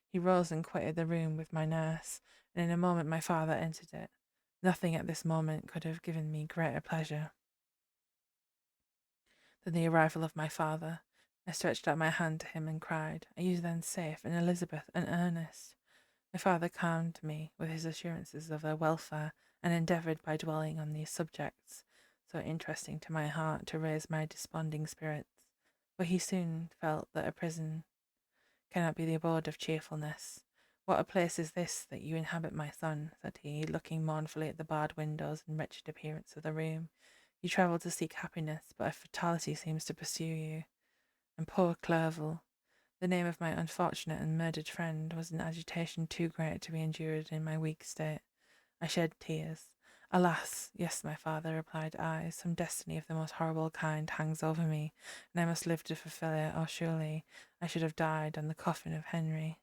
He rose and quitted the room with my nurse, and in a moment my father entered it. Nothing at this moment could have given me greater pleasure than the arrival of my father. I stretched out my hand to him and cried, "Are you then safe, and Elizabeth and Ernest?" My father calmed me with his assurances of their welfare, and endeavoured, by dwelling on these subjects, so interesting to my heart, to raise my desponding spirits. But he soon felt that a prison cannot be the abode of cheerfulness. "What a place is this that you inhabit, my son?" said he, looking mournfully at the barred windows and wretched appearance of the room. You travel to seek happiness, but a fatality seems to pursue you. And poor Clerval, the name of my unfortunate and murdered friend, was an agitation too great to be endured in my weak state. I shed tears. Alas, yes, my father, replied I, some destiny of the most horrible kind hangs over me, and I must live to fulfil it, or surely I should have died on the coffin of Henry.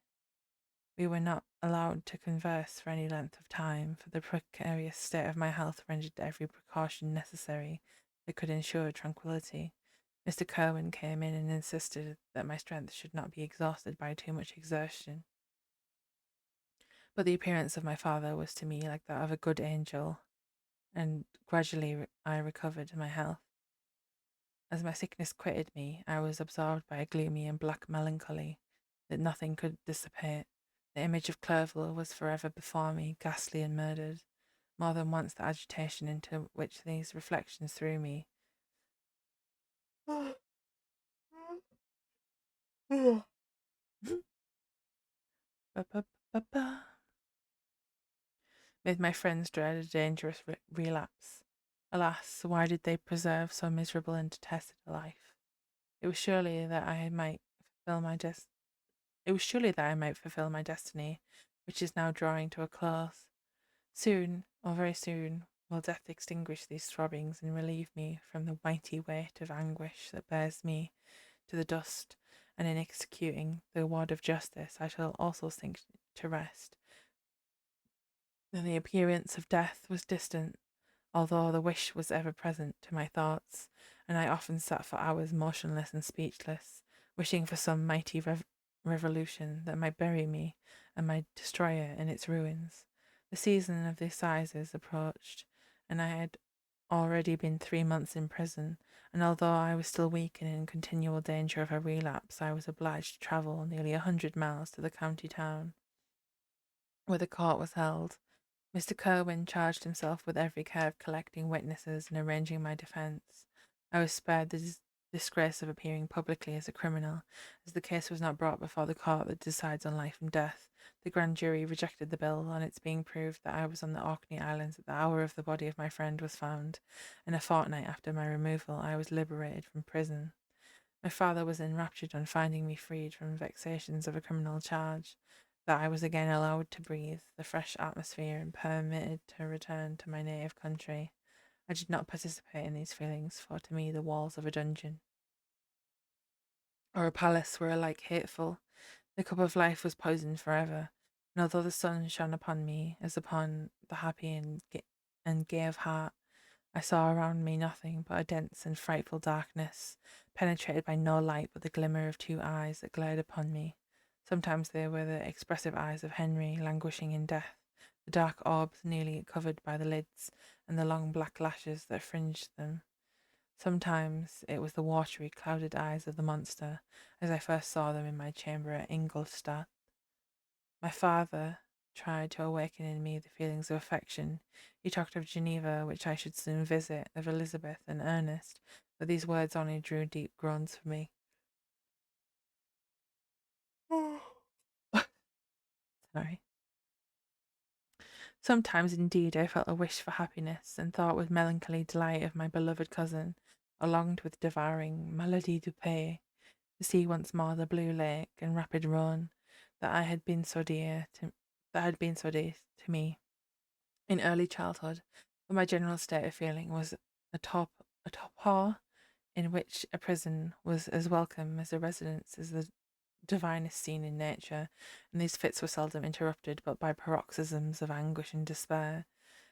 We were not allowed to converse for any length of time, for the precarious state of my health rendered every precaution necessary that could ensure tranquillity. Mr. Kerwin came in and insisted that my strength should not be exhausted by too much exertion. But the appearance of my father was to me like that of a good angel, and gradually I recovered my health. As my sickness quitted me, I was absorbed by a gloomy and black melancholy that nothing could dissipate. The image of Clerval was forever before me, ghastly and murdered. More than once the agitation into which these reflections threw me made my friends dread a dangerous relapse. Alas, why did they preserve so miserable and detested a life? It was surely that I might fulfill my It was surely that I might fulfill my destiny, which is now drawing to a close. Soon, or very soon, will death extinguish these throbbings and relieve me from the mighty weight of anguish that bears me to the dust, and in executing the award of justice I shall also sink to rest. And the appearance of death was distant, although the wish was ever present to my thoughts, and I often sat for hours motionless and speechless, wishing for some mighty revolution that might bury me and my destroyer in its ruins. The season of the assizes approached, and I had already been 3 months in prison, and although I was still weak and in continual danger of a relapse, I was obliged to travel nearly 100 miles to the county town, where the court was held. Mr. Kerwin charged himself with every care of collecting witnesses and arranging my defence. I was spared the disgrace of appearing publicly as a criminal, as the case was not brought before the court that decides on life and death. The grand jury rejected the bill on its being proved that I was on the Orkney Islands at the hour of the body of my friend was found, and a fortnight after my removal I was liberated from prison. My father was enraptured on finding me freed from vexations of a criminal charge, that I was again allowed to breathe the fresh atmosphere and permitted to return to my native country. I did not participate in these feelings, for to me the walls of a dungeon or a palace were alike hateful. The cup of life was poisoned forever, and although the sun shone upon me as upon the happy and gay of heart, I saw around me nothing but a dense and frightful darkness, penetrated by no light but the glimmer of two eyes that glared upon me. Sometimes they were the expressive eyes of Henry, languishing in death, the dark orbs nearly covered by the lids, and the long black lashes that fringed them. Sometimes it was the watery, clouded eyes of the monster, as I first saw them in my chamber at Ingolstadt. My father tried to awaken in me the feelings of affection. He talked of Geneva, which I should soon visit, of Elizabeth and Ernest, but these words only drew deep groans from me. Sorry. Sometimes, indeed, I felt a wish for happiness, and thought with melancholy delight of my beloved cousin, or longed with devouring maladie du pays to see once more the blue lake and rapid Rhone that had been so dear to me in early childhood. But my general state of feeling was a torpor in which a prison was as welcome as a residence as the divinest scene in nature, and these fits were seldom interrupted but by paroxysms of anguish and despair.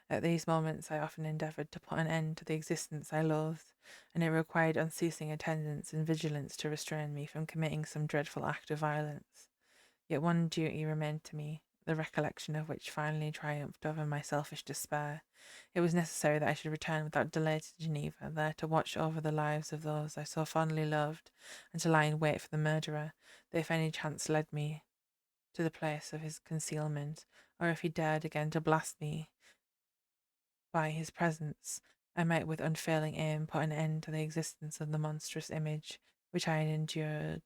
At these moments I often endeavoured to put an end to the existence I loathed, and it required unceasing attendance and vigilance to restrain me from committing some dreadful act of violence. Yet one duty remained to me, the recollection of which finally triumphed over my selfish despair. It was necessary that I should return without delay to Geneva, there to watch over the lives of those I so fondly loved, and to lie in wait for the murderer, that if any chance led me to the place of his concealment, or if he dared again to blast me by his presence, I might with unfailing aim put an end to the existence of the monstrous image which I had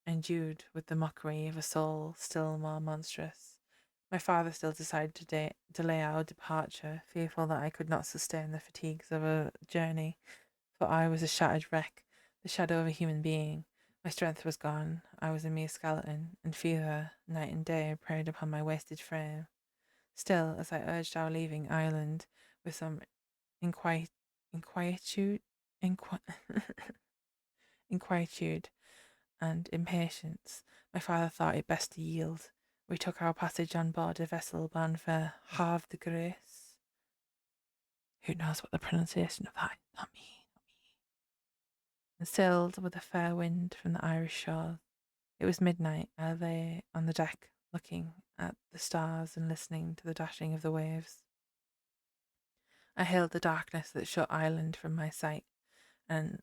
endued with the mockery of a soul still more monstrous. My father still decided to delay our departure, fearful that I could not sustain the fatigues of a journey, for I was a shattered wreck, the shadow of a human being. My strength was gone, I was a mere skeleton, and fever, night and day, preyed upon my wasted frame. Still, as I urged our leaving Ireland with some inquietude, inqui- inquietude and impatience, my father thought it best to yield. We took our passage on board a vessel bound for Havre de Grace. Who knows what the pronunciation of that is? Not me, not me. And sailed with a fair wind from the Irish shores. It was midnight. I lay on the deck, looking at the stars and listening to the dashing of the waves. I hailed the darkness that shut Ireland from my sight, and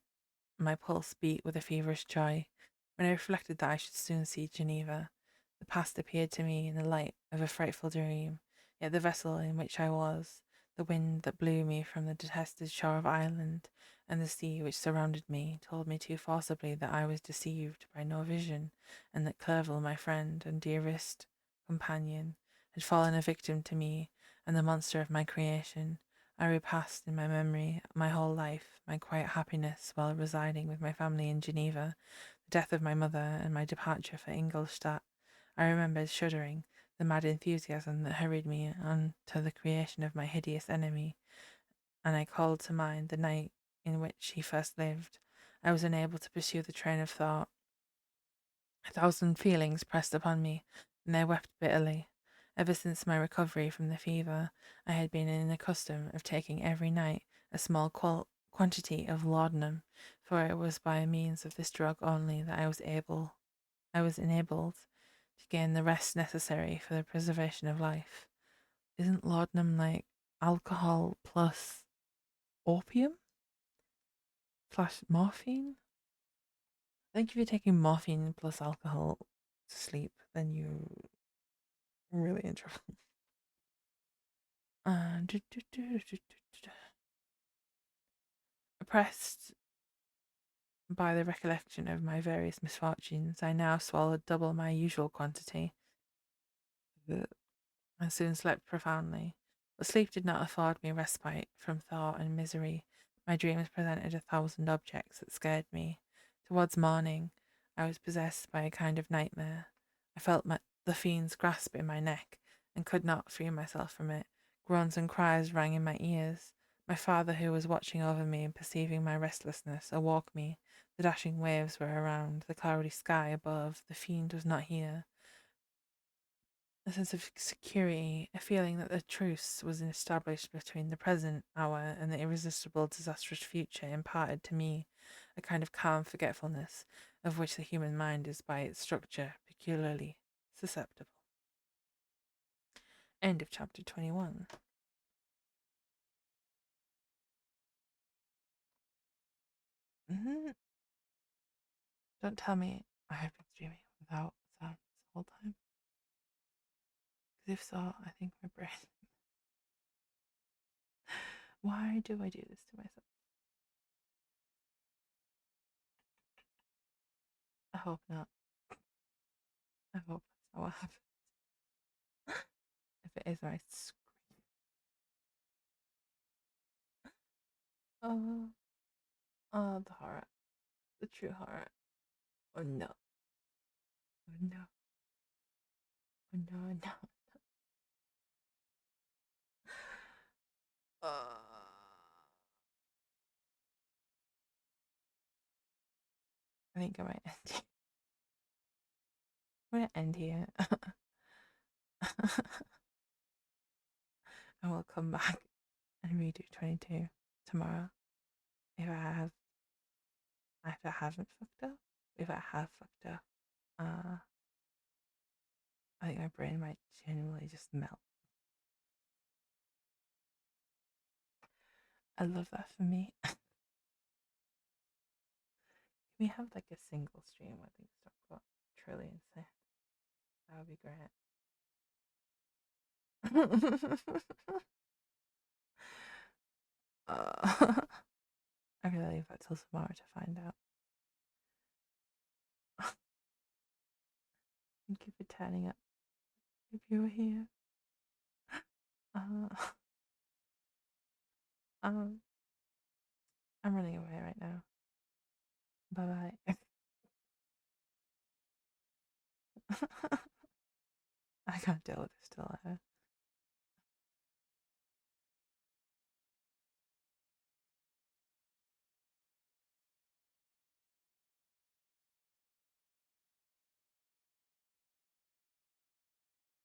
my pulse beat with a feverish joy. When I reflected that I should soon see Geneva, the past appeared to me in the light of a frightful dream. Yet the vessel in which I was, the wind that blew me from the detested shore of Ireland, and the sea which surrounded me, told me too forcibly that I was deceived by no vision, and that Clerval, my friend and dearest companion, had fallen a victim to me and the monster of my creation. I repassed in my memory my whole life, my quiet happiness while residing with my family in Geneva, the death of my mother, and my departure for Ingolstadt. I remembered, shuddering, the mad enthusiasm that hurried me on to the creation of my hideous enemy, and I called to mind the night in which he first lived. I was unable to pursue the train of thought. 1,000 feelings pressed upon me, and I wept bitterly. Ever since my recovery from the fever, I had been in the custom of taking every night a small quantity of laudanum, for it was by means of this drug only that I was enabled to gain the rest necessary for the preservation of life. Isn't laudanum like alcohol plus opium slash morphine? I think if you're taking morphine plus alcohol to sleep, then you're really in trouble. Oppressed by the recollection of my various misfortunes, I now swallowed double my usual quantity. I soon slept profoundly, but sleep did not afford me respite from thought and misery. My dreams presented 1,000 objects that scared me. Towards morning, I was possessed by a kind of nightmare. I felt the fiend's grasp in my neck and could not free myself from it. Groans and cries rang in my ears. My father, who was watching over me and perceiving my restlessness, awoke me. The dashing waves were around, the cloudy sky above. The fiend was not here. A sense of security, a feeling that the truce was established between the present hour and the irresistible disastrous future imparted to me a kind of calm forgetfulness of which the human mind is by its structure peculiarly susceptible. End of chapter 21. Mm-hmm. Don't tell me I have been streaming without sound this whole time. Because if so, I think my brain. Why do I do this to myself? I hope not. I hope that's not what happens. If it is, I scream. Oh, oh, the horror. The true horror. Oh no. Oh no. Oh no, no. I think I might end here. I'm gonna end here. And we'll come back and redo 22 tomorrow. If I have, if I haven't fucked up, if I have fucked up, uh, I think my brain might genuinely just melt. I love that for me. Can we have like a single stream where things talk about trillions? That would be great. I really leave that till tomorrow to find out. Thank you for turning up if you were here. Um, I'm running away right now. Bye bye. I can't deal with this still.